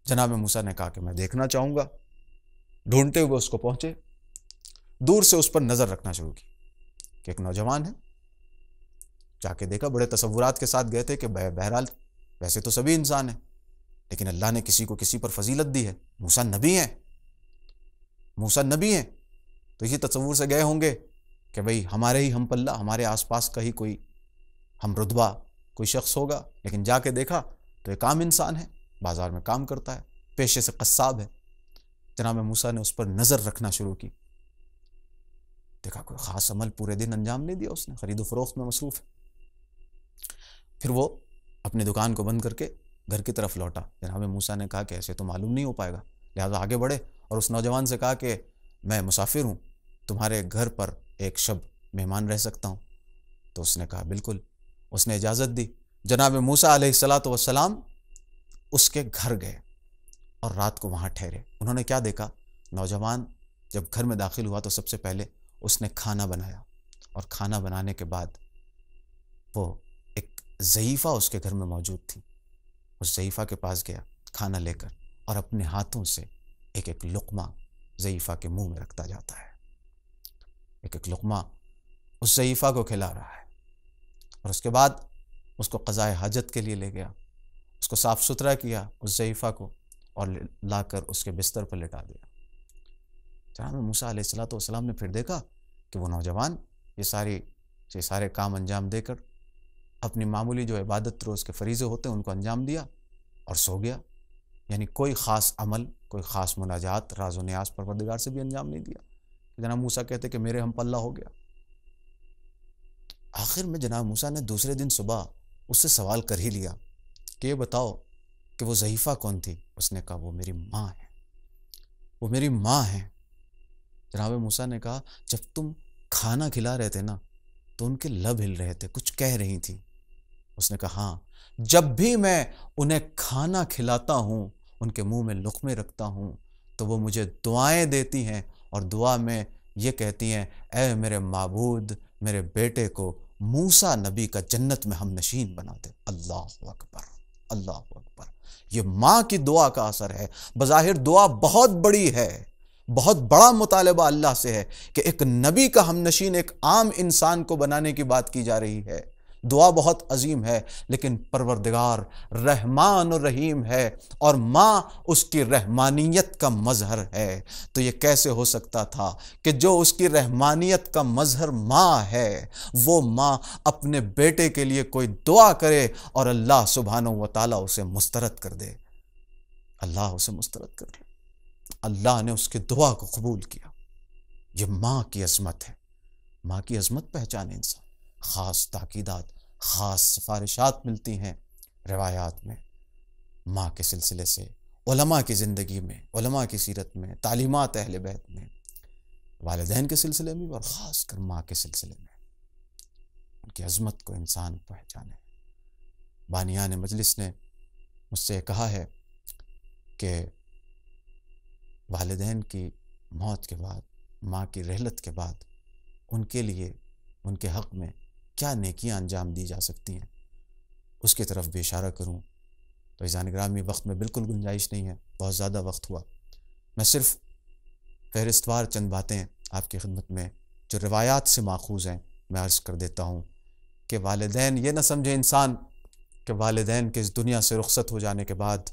जनाब मूसा ने कहा कि मैं देखना चाहूँगा। ढूंढते हुए उसको पहुँचे, दूर से उस पर नज़र रखना शुरू की कि एक नौजवान है। जाके देखा, बड़े तसव्वुरात के साथ गए थे कि बहरहाल वैसे तो सभी इंसान हैं, लेकिन अल्लाह ने किसी को किसी पर फजीलत दी है। मूसा नबी हैं, मूसा नबी हैं, तो इसी तसव्वुर से गए होंगे कि भाई हमारे ही हम पल्ला, हमारे आसपास का ही कोई हम रुतबा कोई शख्स होगा, लेकिन जाके देखा तो एक आम इंसान है, बाजार में काम करता है, पेशे से कस्साब है। जनाब मूसा ने उस पर नजर रखना शुरू की, देखा कोई खास अमल पूरे दिन अंजाम नहीं दिया उसने, खरीदो फरोख्त में मसरूफ है। फिर वो अपनी दुकान को बंद करके घर की तरफ लौटा। जनाब मूसा ने कहा कि ऐसे तो मालूम नहीं हो पाएगा, लिहाजा आगे बढ़े और उस नौजवान से कहा कि मैं मुसाफिर हूँ, तुम्हारे घर पर एक शब मेहमान रह सकता हूँ। तो उसने कहा बिल्कुल, उसने इजाज़त दी। जनाब मूसा अलैहिस्सलातु वस्सलाम उसके घर गए और रात को वहाँ ठहरे। उन्होंने क्या देखा, नौजवान जब घर में दाखिल हुआ तो सबसे पहले उसने खाना बनाया, और खाना बनाने के बाद वो एक ज़ईफ़ा उसके घर में मौजूद थी, उस ज़ईफ़ा के पास गया खाना लेकर, और अपने हाथों से एक एक लुक़मा ज़ईफ़ा के मुंह में रखता जाता है, एक एक लुक़मा उस ज़ईफ़ा को खिला रहा है। और उसके बाद उसको क़ज़ाए हाजत के लिए ले गया, उसको साफ़ सुथरा किया उस ज़ईफ़ा को, और लाकर उसके बिस्तर पर लिटा दिया। जनाब मूसा अलैहिस्सलातु वस्सलाम ने फिर देखा कि वो नौजवान ये सारे काम अंजाम देकर अपनी मामूली जो इबादत रोज़ के फरीज़े होते हैं उनको अंजाम दिया और सो गया। यानी कोई ख़ास अमल, कोई ख़ास मुनाजात, राज़ व नियाज़ परवरदिगार से भी अंजाम नहीं दिया। जनाब मूसा कहते कि मेरे हम पल्ला हो गया। आखिर में जनाब मूसा ने दूसरे दिन सुबह उससे सवाल कर ही लिया कि ये बताओ कि वो ज़ईफ़ा कौन थी। उसने कहा वो मेरी माँ है, वो मेरी माँ है। जनाब मूसा ने कहा जब तुम खाना खिला रहे थे ना तो उनके लब हिल रहे थे, कुछ कह रही थी। उसने कहा हाँ, जब भी मैं उन्हें खाना खिलाता हूँ, उनके मुंह में लुक़मे रखता हूँ, तो वो मुझे दुआएं देती हैं और दुआ में ये कहती हैं, ऐ मेरे माबूद, मेरे बेटे को मूसा नबी का जन्नत में हम नशीन बना दे। अल्लाह अकबर, अल्लाह अकबर। ये माँ की दुआ का असर है। बज़ाहिर दुआ बहुत बड़ी है, बहुत बड़ा मुतालबा अल्लाह से है कि एक नबी का हमनशीन एक आम इंसान को बनाने की बात की जा रही है। दुआ बहुत अजीम है, लेकिन परवरदिगार रहमान और रहीम है और माँ उसकी रहमानियत का मजहर है। तो ये कैसे हो सकता था कि जो उसकी रहमानियत का मजहर माँ है, वो माँ अपने बेटे के लिए कोई दुआ करे और अल्लाह सुब्हानहू व तआला उसे मुस्तरद कर दे, अल्लाह उसे मुस्तरद कर दे। अल्लाह ने उसकी दुआ को कबूल किया। ये माँ की अज़मत है। माँ की अज़मत पहचाने इंसान, ख़ास ताकीदात, ख़ास सिफारिशात मिलती हैं रिवायात में माँ के सिलसिले से, उलमा की ज़िंदगी में, उलमा की सीरत में, तालीमात अहले बैत में, वालिदैन के सिलसिले में और ख़ास कर माँ के सिलसिले में। उनकी अज़मत को इंसान पहचाने। बानियान मजलिस ने मुझसे कहा है कि वालिदैन की मौत के बाद, माँ की रहलत के बाद उनके लिए, उनके हक़ में क्या नेकियां अंजाम दी जा सकती हैं, उसकी तरफ भी इशारा करूँ तो इज़ान ग्रामी वक्त में बिल्कुल गुंजाइश नहीं है, बहुत ज़्यादा वक्त हुआ। मैं सिर्फ़ फहरिस्तवार चंद बातें आपकी खिदमत में जो रिवायात से माखूज़ हैं मैं अर्ज़ कर देता हूँ कि वालिदैन ये न समझे इंसान कि वालिदैन के इस दुनिया से रुखसत हो जाने के बाद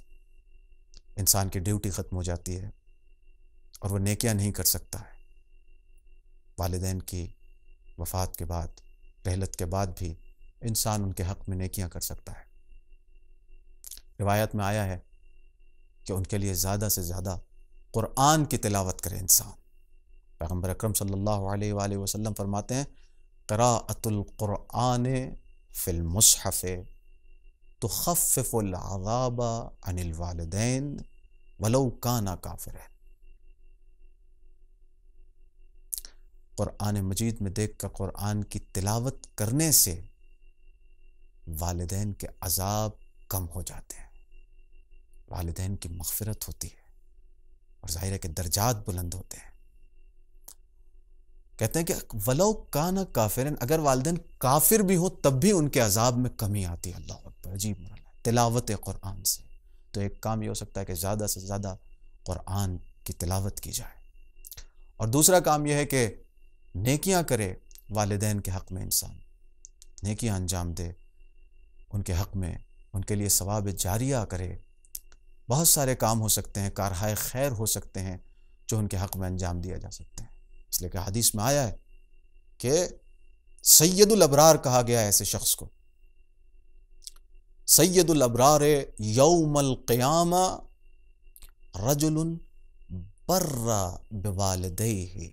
इंसान की ड्यूटी ख़त्म हो जाती है और वो नेकियां नहीं कर सकता है। वालिदैन की वफ़ात के बाद, रहलत के बाद भी इंसान उनके हक़ में नेकियां कर सकता है। रिवायत में आया है कि उनके लिए ज़्यादा से ज़्यादा क़ुरआन की तिलावत करे इंसान। पैगम्बर अकरम सल्लल्लाहु अलैहि वसल्लम फरमाते हैं, क़िराअतुल क़ुरआन फ़िल मुस्हफ़ तुख़फ़्फ़िफ़ुल अज़ाब अनिल वालिदैन वलौ काना काफ़िरैन। क़ुरआन मजीद में देख कर क़ुरआन की तिलावत करने से वालिदैन के अज़ाब कम हो जाते हैं, वालिदैन की मग़फ़िरत होती है और ज़ाहिर है कि दर्जात बुलंद होते हैं। कहते हैं कि वलो काना काफ़िरन, अगर वालिदैन काफिर भी हो तब भी उनके अज़ाब में कमी आती है। अल्लाह अकबर, अजीब तिलावत क़ुरआन से। तो एक काम ये हो सकता है कि ज़्यादा से ज़्यादा क़ुरआन की तिलावत की जाए, और दूसरा काम यह है कि नेकियां करे वालिदैन के हक़ में, इंसान नेकियां अंजाम दे उनके हक़ में, उनके लिए सवाब जारिया करे। बहुत सारे काम हो सकते हैं, कारहाय खैर हो सकते हैं जो उनके हक़ में अंजाम दिया जा सकते हैं। इसलिए कि हदीस में आया है कि सैयदुल अबरार कहा गया है ऐसे शख्स को। सैयदुल अबरार यौमल क़ियामा रजुलुन बर्रा बिवालिदैहि।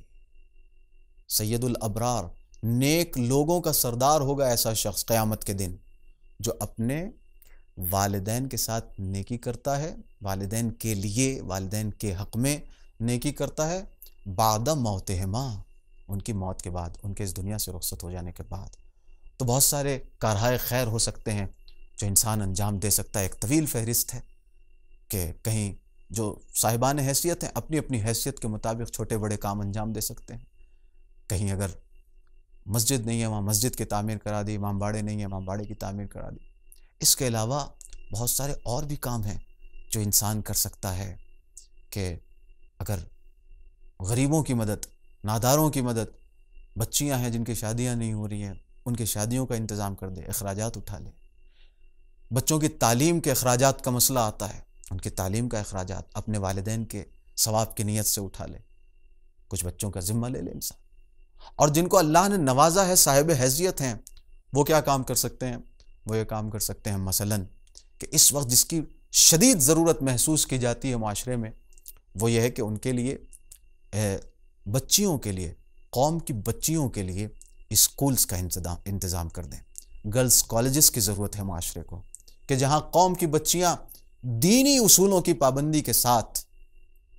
सैयदुल अबरार, नेक लोगों का सरदार होगा ऐसा शख्स क़यामत के दिन जो अपने वालिदैन के साथ नेकी करता है, वालिदैन के लिए, वालिदैन के हक़ में नेकी करता है, बादा मौतिहिमा, उनकी मौत के बाद, उनके इस दुनिया से रुखसत हो जाने के बाद। तो बहुत सारे कारहाए खैर हो सकते हैं जो इंसान अंजाम दे सकता है। एक तवील फहरिस्त है कि कहीं जो साहिबान हैसियत हैं अपनी अपनी हैसियत के मुताबिक छोटे बड़े काम अंजाम दे सकते हैं। कहीं अगर मस्जिद नहीं है वहाँ मस्जिद की तामीर करा दी, इमामबाड़े नहीं है इमामबाड़े की तामीर करा दी। इसके अलावा बहुत सारे और भी काम हैं जो इंसान कर सकता है कि अगर गरीबों की मदद, नादारों की मदद, बच्चियां हैं जिनकी शादियां नहीं हो रही हैं उनकी शादियों का इंतज़ाम कर दे, अखराजात उठा ले। बच्चों की तालीम के अखराजात का मसला आता है, उनकी तालीम का अखराजात अपने वालिदैन के सवाब की नीयत से उठा ले, कुछ बच्चों का जिम्मा ले ले इंसान। और जिनको अल्लाह ने नवाजा है, साहिब हैसियत हैं, वो क्या काम कर सकते हैं? वो ये काम कर सकते हैं मसलन कि इस वक्त जिसकी शदीद ज़रूरत महसूस की जाती है माशरे में, वो ये है कि उनके लिए, बच्चियों के लिए, कौम की बच्चियों के लिए स्कूल्स का इंतज़ाम कर दें। गर्ल्स कॉलेजेस की ज़रूरत है माशरे को कि जहाँ कौम की बच्चियाँ दीनी उसूलों की पाबंदी के साथ,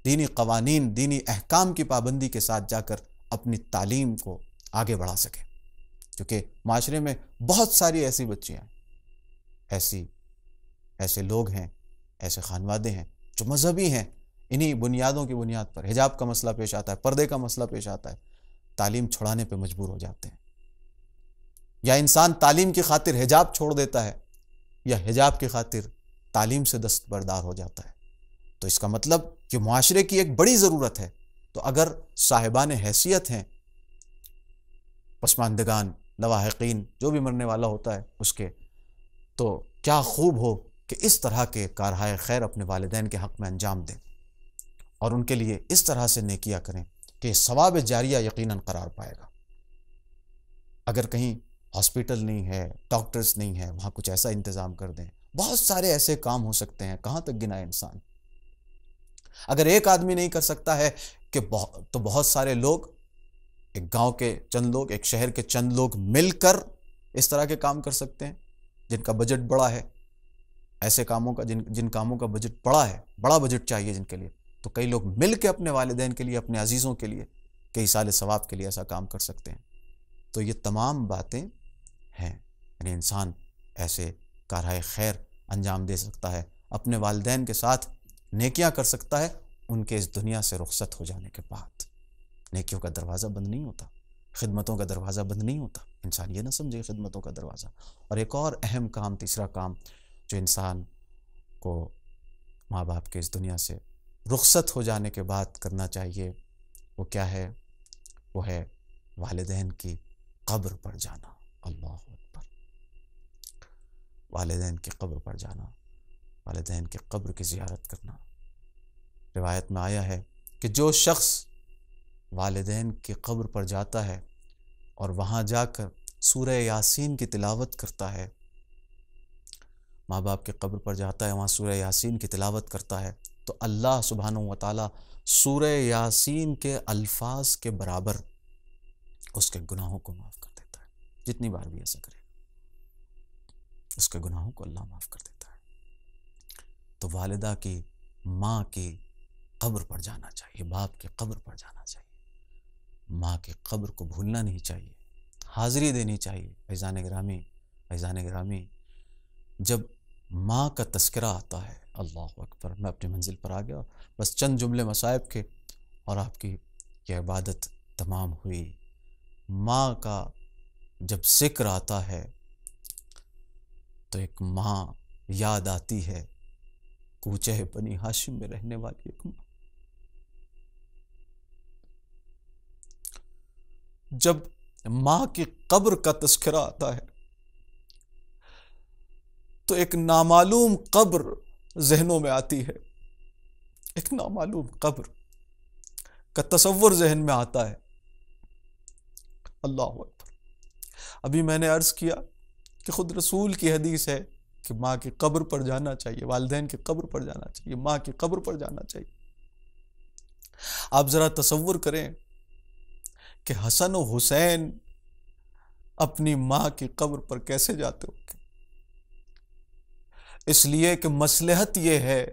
दीनी क़वानीन, दीनी अहकाम की पाबंदी के साथ जाकर अपनी तालीम को आगे बढ़ा सकें। क्योंकि माशरे में बहुत सारी ऐसी बच्चियाँ, ऐसे लोग हैं, ऐसे खानवादे हैं जो मजहबी हैं, इन्हीं बुनियादों की बुनियाद पर हिजाब का मसला पेश आता है, पर्दे का मसला पेश आता है, तालीम छुड़ाने पे मजबूर हो जाते हैं। या इंसान तालीम की खातिर हिजाब छोड़ देता है या हिजाब की खातिर तालीम से दस्तबरदार हो जाता है। तो इसका मतलब कि मुआशरे की एक बड़ी ज़रूरत है। तो अगर साहिबान हैसियत हैं, पसमानदगान, लवाहिकीन, जो भी मरने वाला होता है उसके, तो क्या खूब हो कि इस तरह के कारहाए खैर अपने वालिदैन के हक़ में अंजाम दें और उनके लिए इस तरह से नेकियां करें कि सवाब जारिया यकीनन करार पाएगा। अगर कहीं हॉस्पिटल नहीं है, डॉक्टर्स नहीं है, वहाँ कुछ ऐसा इंतज़ाम कर दें। बहुत सारे ऐसे काम हो सकते हैं, कहाँ तक गिनाए इंसान। अगर एक आदमी नहीं कर सकता है कि तो बहुत सारे लोग, एक गांव के चंद लोग, एक शहर के चंद लोग मिलकर इस तरह के काम कर सकते हैं जिनका बजट बड़ा है। ऐसे कामों का जिन कामों का बजट बड़ा है, बड़ा बजट चाहिए जिनके लिए, तो कई लोग मिल के अपने वालिदैन के लिए, अपने अजीज़ों के लिए, कई साल सवाब के लिए ऐसा काम कर सकते हैं। तो ये तमाम बातें हैं, यानी इंसान ऐसे कारहाए खैर अंजाम दे सकता है, अपने वालिदैन के साथ नेकियां कर सकता है उनके इस दुनिया से रुखसत हो जाने के बाद। नेकियों का दरवाज़ा बंद नहीं होता, खिदमतों का दरवाज़ा बंद नहीं होता। इंसान ये ना समझे खिदमतों का दरवाज़ा। और एक और अहम काम, तीसरा काम जो इंसान को माँ बाप के इस दुनिया से रुखसत हो जाने के बाद करना चाहिए, वो क्या है? वो है वालिदैन की कब्र पर जाना। अल्लाह अकबर। वालिदैन की कब्र पर जाना, वालिदैन की कब्र की ज़ियारत करना। रिवायत में आया है कि जो शख्स वालिदैन की कब्र पर जाता है और वहाँ जाकर सूरह यासीन की तिलावत करता है, माँ बाप की कब्र पर जाता है, वहाँ सूरह यासीन की तिलावत करता है, तो अल्लाह सुब्हानहू व तआला सूरह यासीन के अल्फाज के बराबर उसके गुनाहों को माफ़ कर देता है। जितनी बार भी ऐसा करेगा उसके गुनाहों को अल्लाह माफ़ कर देता है। तो वालिदा की, माँ की कब्र पर जाना चाहिए, बाप की कब्र पर जाना चाहिए, माँ की कब्र को भूलना नहीं चाहिए, हाज़िरी देनी चाहिए। फैज़ान गिरामी, जब माँ का तस्करा आता है, अल्लाह अकबर, मैं अपनी मंजिल पर आ गया, बस चंद जुमले मसाइब के और आपकी यह इबादत तमाम हुई। माँ का जब ज़िक्र आता है तो एक माँ याद आती है, कूचे बनी हाशिम में रहने वाली एक माँ। जब माँ की कब्र का तस्करा आता है तो एक नामालूम कब्र जहनों में आती है, एक नामालूम कब्र का तसव्वुर जहन में आता है। अल्लाह अकबर। अभी मैंने अर्ज किया कि खुद रसूल की हदीस है कि माँ की कब्र पर जाना चाहिए, वालिदैन की कब्र पर जाना चाहिए, माँ की कब्र पर जाना चाहिए। आप जरा तसव्वुर करें कि हसन और हुसैन अपनी माँ की कब्र पर कैसे जाते होंगे। इसलिए कि मसलहत यह है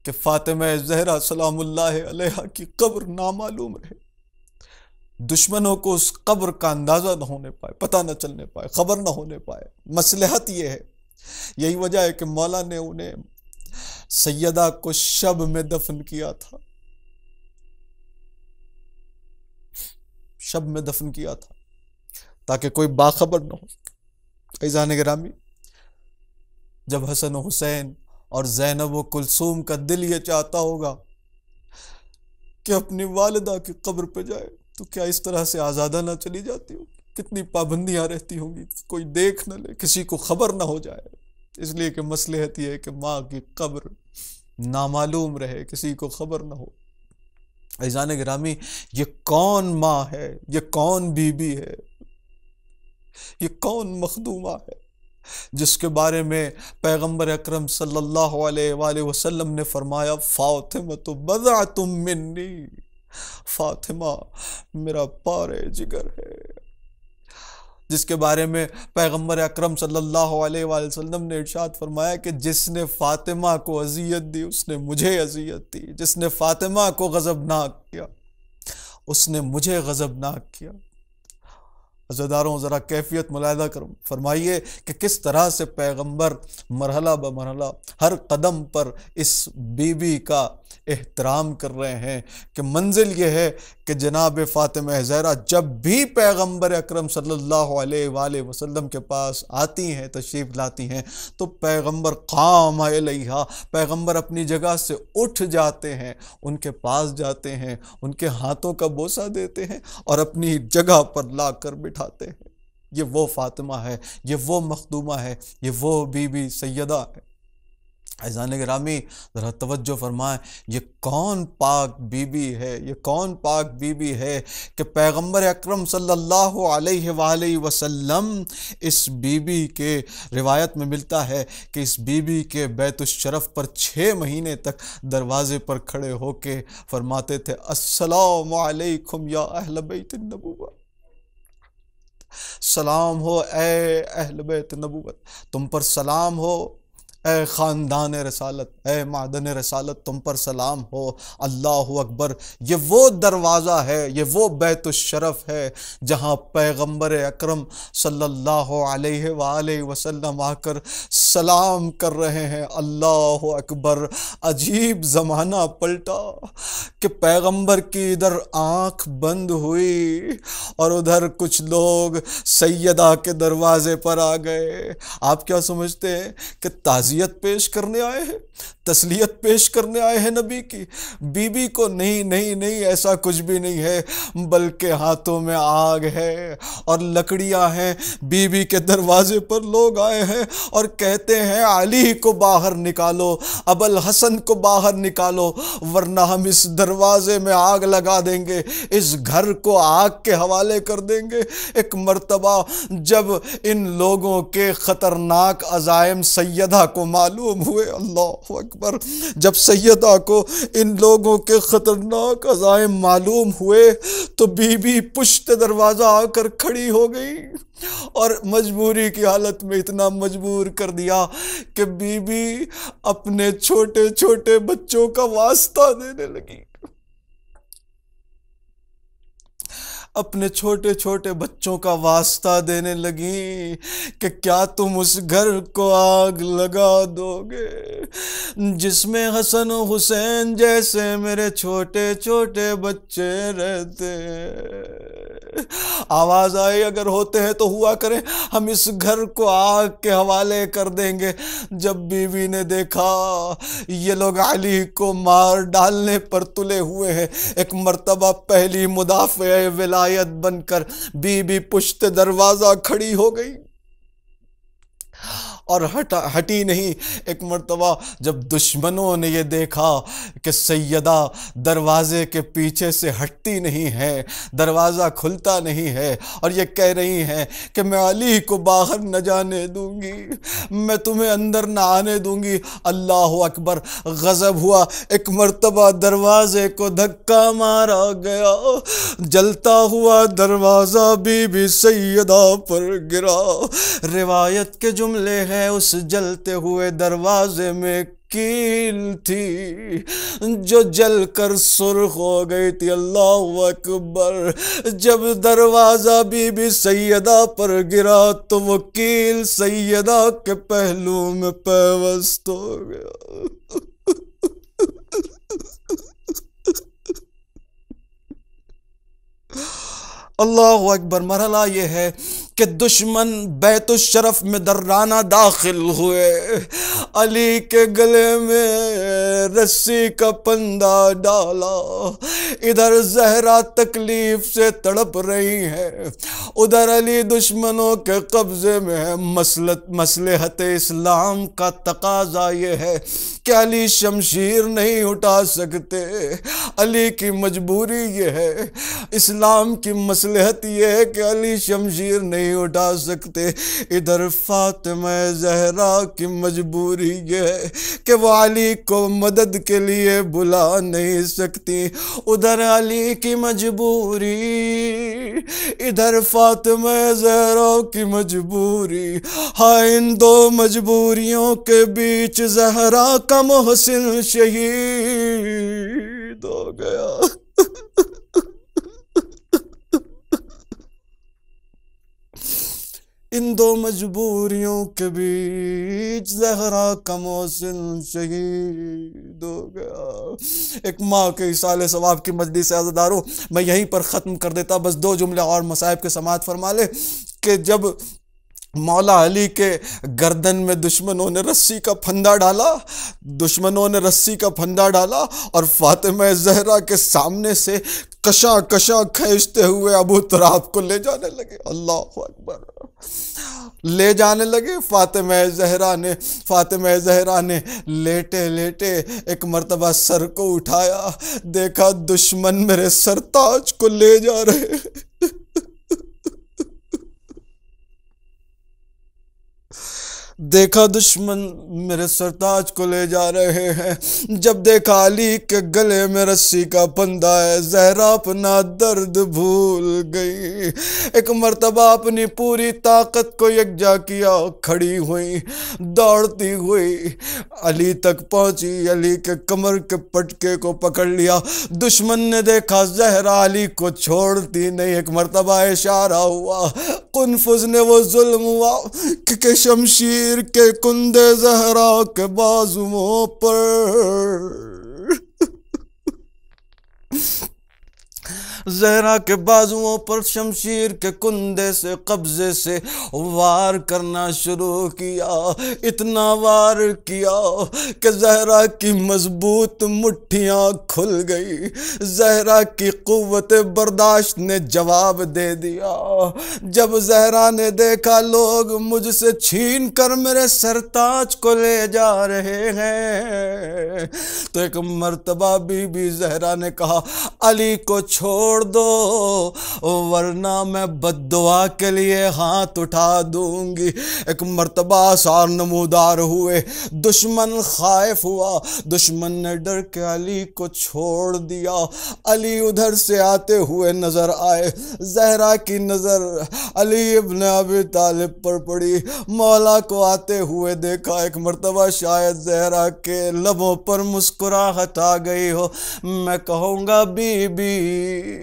कि फातिमा ज़हरा सलामुल्लाह अलैहा की कब्र नामालूम रहे, दुश्मनों को उस कब्र का अंदाजा न होने पाए, पता न चलने पाए, खबर न होने पाए। मसलहत यह है, यही वजह है कि मौला ने उन्हें सैयदा को शब में दफन किया था, शब में दफन किया था ताकि कोई बाखबर न हो। ऐज़ान गिरामी, जब हसन हुसैन और ज़ैनब व कुलसूम का दिल ये चाहता होगा कि अपनी वालिदा की कब्र पे जाए, तो क्या इस तरह से आज़ादा ना चली जाती हो? कितनी पाबंदियां रहती होंगी, कोई देख न ले, किसी को खबर ना हो जाए। इसलिए कि मसलहत यह है कि माँ की कब्र नामालूम रहे, किसी को खबर ना हो। ऐज़ान गिरामी, ये कौन माँ है, ये कौन बीबी है, ये कौन मखदूमा है जिसके बारे में पैगंबर अकरम सल्लल्लाहु अलैहि वसल्लम ने फरमाया, फातिमा तो बज़अतुम मिन्नी, फातिमा मेरा पारे जिगर है। जिसके बारे में पैगंबर अकरम सल्लल्लाहु अलैहि वसल्लम ने इरशाद फरमाया कि जिसने फातिमा को अजियत दी उसने मुझे अजियत दी, जिसने फातिमा को गज़बनाक किया उसने मुझे गज़बनाक किया। अज़दारों, ज़रा कैफियत मुलाहिदा कर फरमाइए कि किस तरह से पैगंबर मरहला ब मरहला हर कदम पर इस बीबी का एहतराम कर रहे हैं कि मंजिल ये है कि जनाब फातिमा ज़हरा जब भी पैगंबर अकरम सल्लल्लाहु अलैहि वसल्लम के पास आती हैं, तशरीफ़ लाती हैं, तो पैगंबर क़ाम अलैहा, पैगंबर अपनी जगह से उठ जाते हैं, उनके पास जाते हैं, उनके हाथों का बोसा देते हैं और अपनी जगह पर ला कर बिठाते हैं। ये वो फातिमा है, ये वो मखदूमा है, ये वो बीबी सैयदा है। ऐज़ान गिरामी, ज़रा तवज्जो फरमाएं, ये कौन पाक बीबी है, ये कौन पाक बीबी है कि पैगंबर अकरम सल्लल्लाहु अलैहि वसल्लम, इस बीबी के रिवायत में मिलता है कि इस बीबी के बैतुश्शरफ पर 6 महीने तक दरवाजे पर खड़े होके फरमाते थे, अस्सलामु अलैकुम या अहल बैतिन नबुव्वह, सलाम हो ए अहल बैत नबुव्वत, तुम पर सलाम हो, ए ख़ानदान रसालत, ए मादन रसालत, तुम पर सलाम हो। अल्लाहु अकबर। ये वो दरवाज़ा है, ये वो बैतुश्शरफ है जहाँ पैगंबर अकरम सल्लल्लाहु अलैहि वसल्लम आकर सलाम कर रहे हैं। अल्लाहु अकबर। अजीब ज़माना पलटा कि पैगंबर की इधर आँख बंद हुई और उधर कुछ लोग सैयदा के दरवाजे पर आ गए। आप क्या समझते हैं कि ताज़ियत पेश करने आए हैं, तस्लियत पेश करने आए हैं नबी की बीबी को? नहीं नहीं नहीं, ऐसा कुछ भी नहीं है, बल्कि हाथों में आग है और लकड़ियां हैं। बीबी के दरवाजे पर लोग आए हैं और कहते हैं अली को बाहर निकालो, अबुल हसन को बाहर निकालो, वरना हम इस दरवाजे में आग लगा देंगे, इस घर को आग के हवाले कर देंगे। एक मर्तबा जब इन लोगों के खतरनाक अज़ाइम सैयदा को मालूम हुए, अल्लाह अकबर, जब सैयदा को इन लोगों के खतरनाक अज़ाइम मालूम हुए तो बीबी पुश्त दरवाज़ा आकर खड़ी हो गई और मजबूरी की हालत में इतना मजबूर कर दिया कि बीबी अपने छोटे छोटे बच्चों का वास्ता देने लगी, अपने छोटे छोटे बच्चों का वास्ता देने लगी कि क्या तुम उस घर को आग लगा दोगे जिसमें हसन हुसैन जैसे मेरे छोटे छोटे बच्चे रहते। आवाज़ आई, अगर होते हैं तो हुआ करें, हम इस घर को आग के हवाले कर देंगे। जब बीवी ने देखा ये लोग अली को मार डालने पर तुले हुए हैं, एक मर्तबा पहली मुदाफ़े विलायत बनकर बीबी पुश्त दरवाज़ा खड़ी हो गई और हटी नहीं। एक मर्तबा जब दुश्मनों ने ये देखा कि सैयदा दरवाजे के पीछे से हटती नहीं है, दरवाज़ा खुलता नहीं है और ये कह रही हैं कि मैं अली को बाहर न जाने दूंगी, मैं तुम्हें अंदर न आने दूंगी। अल्लाह अकबर। गज़ब हुआ, एक मर्तबा दरवाजे को धक्का मारा गया, जलता हुआ दरवाज़ा बीबी सैयदा पर गिरा। रिवायत के जुमले हैं, उस जलते हुए दरवाजे में कील थी जो जलकर सुर्ख हो गई थी। अल्लाह अकबर। जब दरवाजा बीबी सैयदा पर गिरा तो वो कील सैयदा के पहलू में पैवस्त हो गया। अल्लाह अकबर। मरहला ये है कि दुश्मन बैतुश शरफ में दर्राना दाखिल हुए, अली के गले में रस्सी का पंदा डाला। इधर जहरा तकलीफ से तड़प रही है, उधर अली दुश्मनों के कब्जे में है। मसलहत इस्लाम का तकाजा ये है कि अली शमशीर नहीं उठा सकते, अली की मजबूरी ये है। इस्लाम की मसलहत ये है कि अली शमशीर नहीं उठा सकते। इधर फातिमा ज़हरा की मजबूरी ये है कि वो अली को मदद के लिए बुला नहीं सकती। उधर अली की मजबूरी, इधर फातिमा ज़हरा की मजबूरी। हाँ, इन दो मजबूरियों के बीच ज़हरा का मोहसिन शहीद हो गया। इन दो मजबूरियों के बीच ज़हरा का मोहसिन शहीद हो गया। एक माँ के इसाले सवाब की मजलिस से आज़ादारों, मैं यहीं पर ख़त्म कर देता। बस दो जुमले और मसाइब के समाअत फरमा ले कि जब मौला अली के गर्दन में दुश्मनों ने रस्सी का फंदा डाला और फातिमा ज़हरा के सामने से कशा कशा खींचते हुए अबू तुराब को ले जाने लगे। अल्लाह अकबर। ले जाने लगे। फातिमा ज़हरा ने लेटे लेटे एक मर्तबा सर को उठाया, देखा दुश्मन मेरे सरताज को ले जा रहे। देखा दुश्मन मेरे सरताज को ले जा रहे हैं। जब देखा अली के गले में रस्सी का फंदा है, ज़हरा अपना दर्द भूल गई। एक मर्तबा अपनी पूरी ताकत को यकजा किया, खड़ी हुई, दौड़ती हुई अली तक पहुंची, अली के कमर के पटके को पकड़ लिया। दुश्मन ने देखा ज़हरा अली को छोड़ती नहीं। एक मर्तबा इशारा हुआ, कुनफुज ने वो जुल्म हुआ कि शमशीर के कुंदे ज़हरा के बाजुओं पर ज़हरा के बाजुओं पर शमशीर के कुंदे से कब्जे से वार करना शुरू किया। इतना वार किया कि ज़हरा की मजबूत मुट्ठियाँ खुल गई। ज़हरा की क़ुव्वत बर्दाश्त ने जवाब दे दिया। जब ज़हरा ने देखा लोग मुझसे छीन कर मेरे सरताज को ले जा रहे हैं, तो एक मर्तबा बीबी ज़हरा ने कहा, अली को छोड़ दो वरना मैं बद्दुआ के लिए हाथ उठा दूंगी। एक मर्तबा आसार नमूदार हुए, दुश्मन खाइफ हुआ, दुश्मन ने डर के अली को छोड़ दिया। अली उधर से आते हुए नजर आए। ज़हरा की नजर अली इब्न अबी तालिब पर पड़ी। मौला को आते हुए देखा। एक मर्तबा शायद ज़हरा के लबों पर मुस्कुराहट आ गई हो। मैं कहूँगा बीबी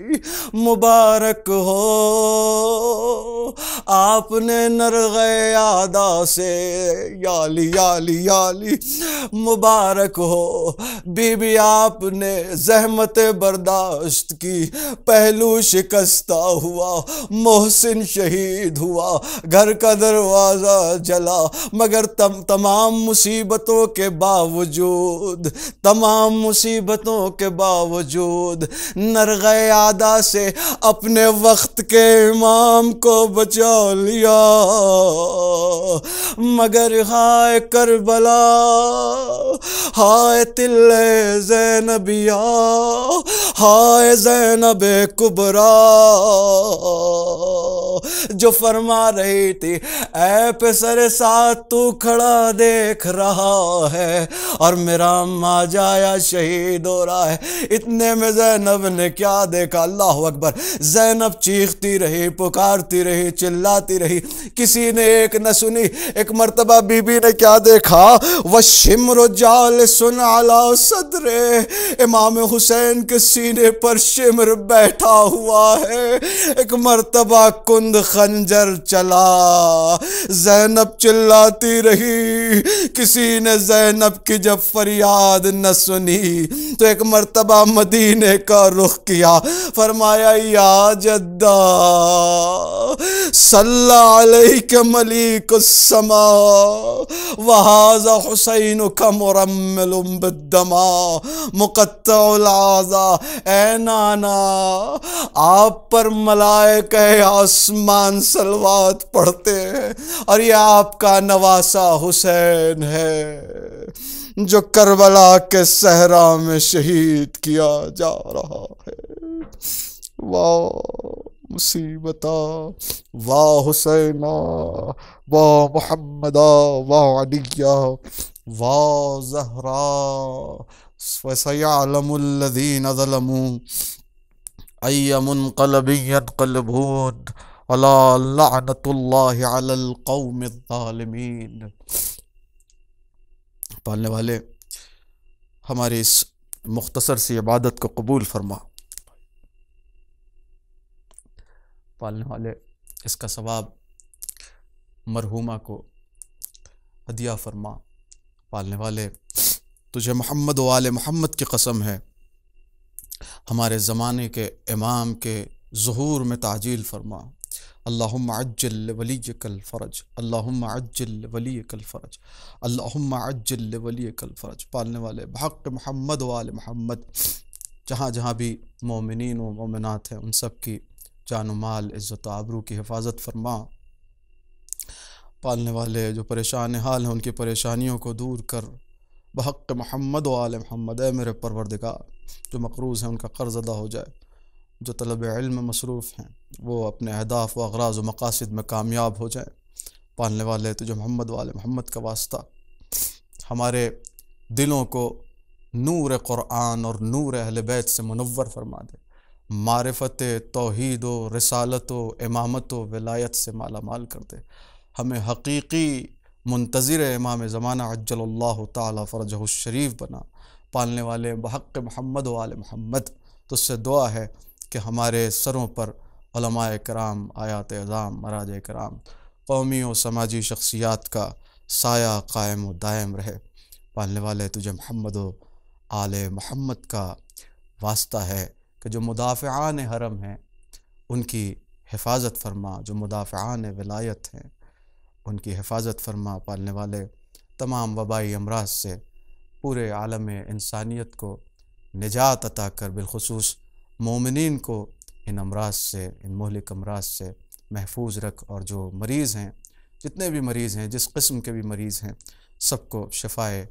मुबारक हो, आपने नरग़े आदा से याली याली याली मुबारक हो। बीबी आपने ज़हमत बर्दाश्त की, पहलू शिकस्ता हुआ, मोहसिन शहीद हुआ, घर का दरवाज़ा जला, मगर तमाम मुसीबतों के बावजूद नरग़े आदा से अपने वक्त वक्त के इमाम को बचा लिया, मगर हाय करबला, हाय तिल्ले ज़ैनबिया, हाय ज़ैनब कुबरा, जो फरमा रही थी ऐ पेसर साथ तू खड़ा देख रहा है और मेरा माँ जाया शहीद हो रहा है। इतने में ज़ैनब ने क्या देखा, अल्लाह अकबर। ज़ैनब चीखती रही, पुकारती रही, चिल्लाती रही, किसी ने एक न सुनी। एक मर्तबा बीबी ने क्या देखा, वह शिम्र जाल सुन अला सदरे, इमाम हुसैन के सीने पर शिम्र बैठा हुआ है। एक मर्तबा कुंद खंजर चला, ज़ैनब चिल्लाती रही, किसी ने ज़ैनब की जब फरियाद न सुनी तो एक मर्तबा मदीने का रुख किया, फरमाया या जद्दा सल्ला अलैका मलिकुस समा वहाज़ा हुसैन का मुरम्मिलुम बिद्दमा मुक़त्तउल आज़ा। ए नाना, आप पर मलाइका आसमान सलवात पढ़ते हैं और ये आपका नवासा हुसैन है जो करबला के सहरा में शहीद किया जा रहा है। वाह मुसीबता, वाह हुसैना, वाह मुहम्मदा, वाह अलिया, वाह ज़हरा, फसयअलमुल्लज़ीना ज़लमू अय्य मुनक़लबिन यन्क़लिबून अला लअनतुल्लाहि अलल क़ौमिज़ ज़ालिमीन। पालने वाले, हमारी इस मुख्तसर सी इबादत को कबूल फरमा। पालने वाले, इसका सवाब मरहूमा को हदिया फरमा। पालने वाले, तुझे मोहम्मद व आले मोहम्मद की कसम है, हमारे ज़माने के इमाम के ज़ुहूर में ताजील फरमा। अल्लाहुम्मा अज्जिल वलियकल फ़रज, अल्लाहुम्मा अज्जिल वलियकल फ़रज, अल्लाहुम्मा अज्जिल वलियकल फ़रज। पालने वाले, बहक़ मोहम्मद व आले मोहम्मद, जहाँ जहाँ भी मोमिनीन व मोमिनात हैं उन सब की जान माल, इज़्ज़त आबरू की हिफाजत फरमा। पालने वाले, जो परेशान हाल हैं उनकी परेशानियों को दूर कर। बहक़ मोहम्मद व आले मोहम्मद, ऐ मेरे परवरदिगार, जो मक़रूज़ हैं उनका क़र्ज़ अदा हो जाए, जो तलब इल्म में मसरूफ़ हैं वो अपने अहदाफ़ व अग़राज़ व मक़ासिद में कामयाब हो जाए। पालने वाले, तो जो मोहम्मद व आले मोहम्मद का वास्ता हमारे दिलों को नूर क़ुरआन और नूर अहले बैत से मुनव्वर फरमा दे, मारिफ़त तौहीद व रिसालत व इमामत व विलायत से माला माल कर दे। हमें हकीकी मुंतज़िर इमाम ज़माना अज्जलल्लाहु ताला फ़रजहु शरीफ बना। पालने वाले, बहक़ मोहम्मद व आले मोहम्मद, तुझसे दुआ है कि हमारे सरों पर उलमाए कराम, आयात अज़ाम, मराज कराम, कौमी और समाजी शख्सियात का साया कायम व दायम रहे। पालने वाले, तुझे मोहम्मद व आले मोहम्मद का वास्ता है कि जो मुदाफ़िआन हरम हैं उनकी हिफाजत फरमा, जो मुदाफ़िआन विलायत हैं उनकी हिफाजत फरमा। पालने वाले, तमाम वबाई अमराज से पूरे आलम इंसानियत को निजात अता कर, बिलखुसूस मोमिनीन को इन अमराज से, इन मोहलिक अमराज से महफूज रख। और जो मरीज़ हैं, जितने भी मरीज़ हैं, जिस किस्म के भी मरीज़ हैं, सबको शिफ़ाए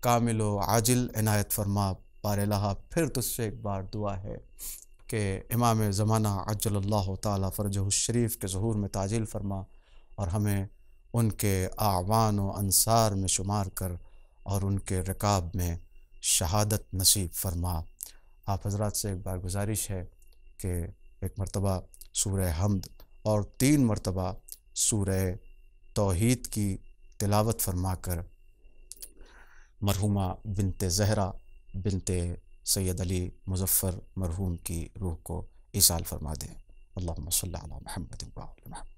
कामिल व आजिल इनायत फरमा। पारेलाहा, फिर तुझसे एक बार दुआ है कि इमाम ज़माना अज्जलल्लाहु ताला फ़रजहु शरीफ के ज़ुहूर में ताजील फरमा और हमें उनके आवान व अंसार में शुमार कर और उनके रिकाब में शहादत नसीब फरमा। आप हज़रात से एक बार गुजारिश है कि एक मरतबा सूरह हम्द और 3 मरतबा सूरह तौहीद की तिलावत फरमा कर मरहुमा बिनते ज़हरा बिनते सैयद अली मुज़फ़्फ़र मरहूम की रूह को ईसाल फरमा दें। अल्लाहुम्मा सल्ली अला मुहम्मद व आले मुहम्मद।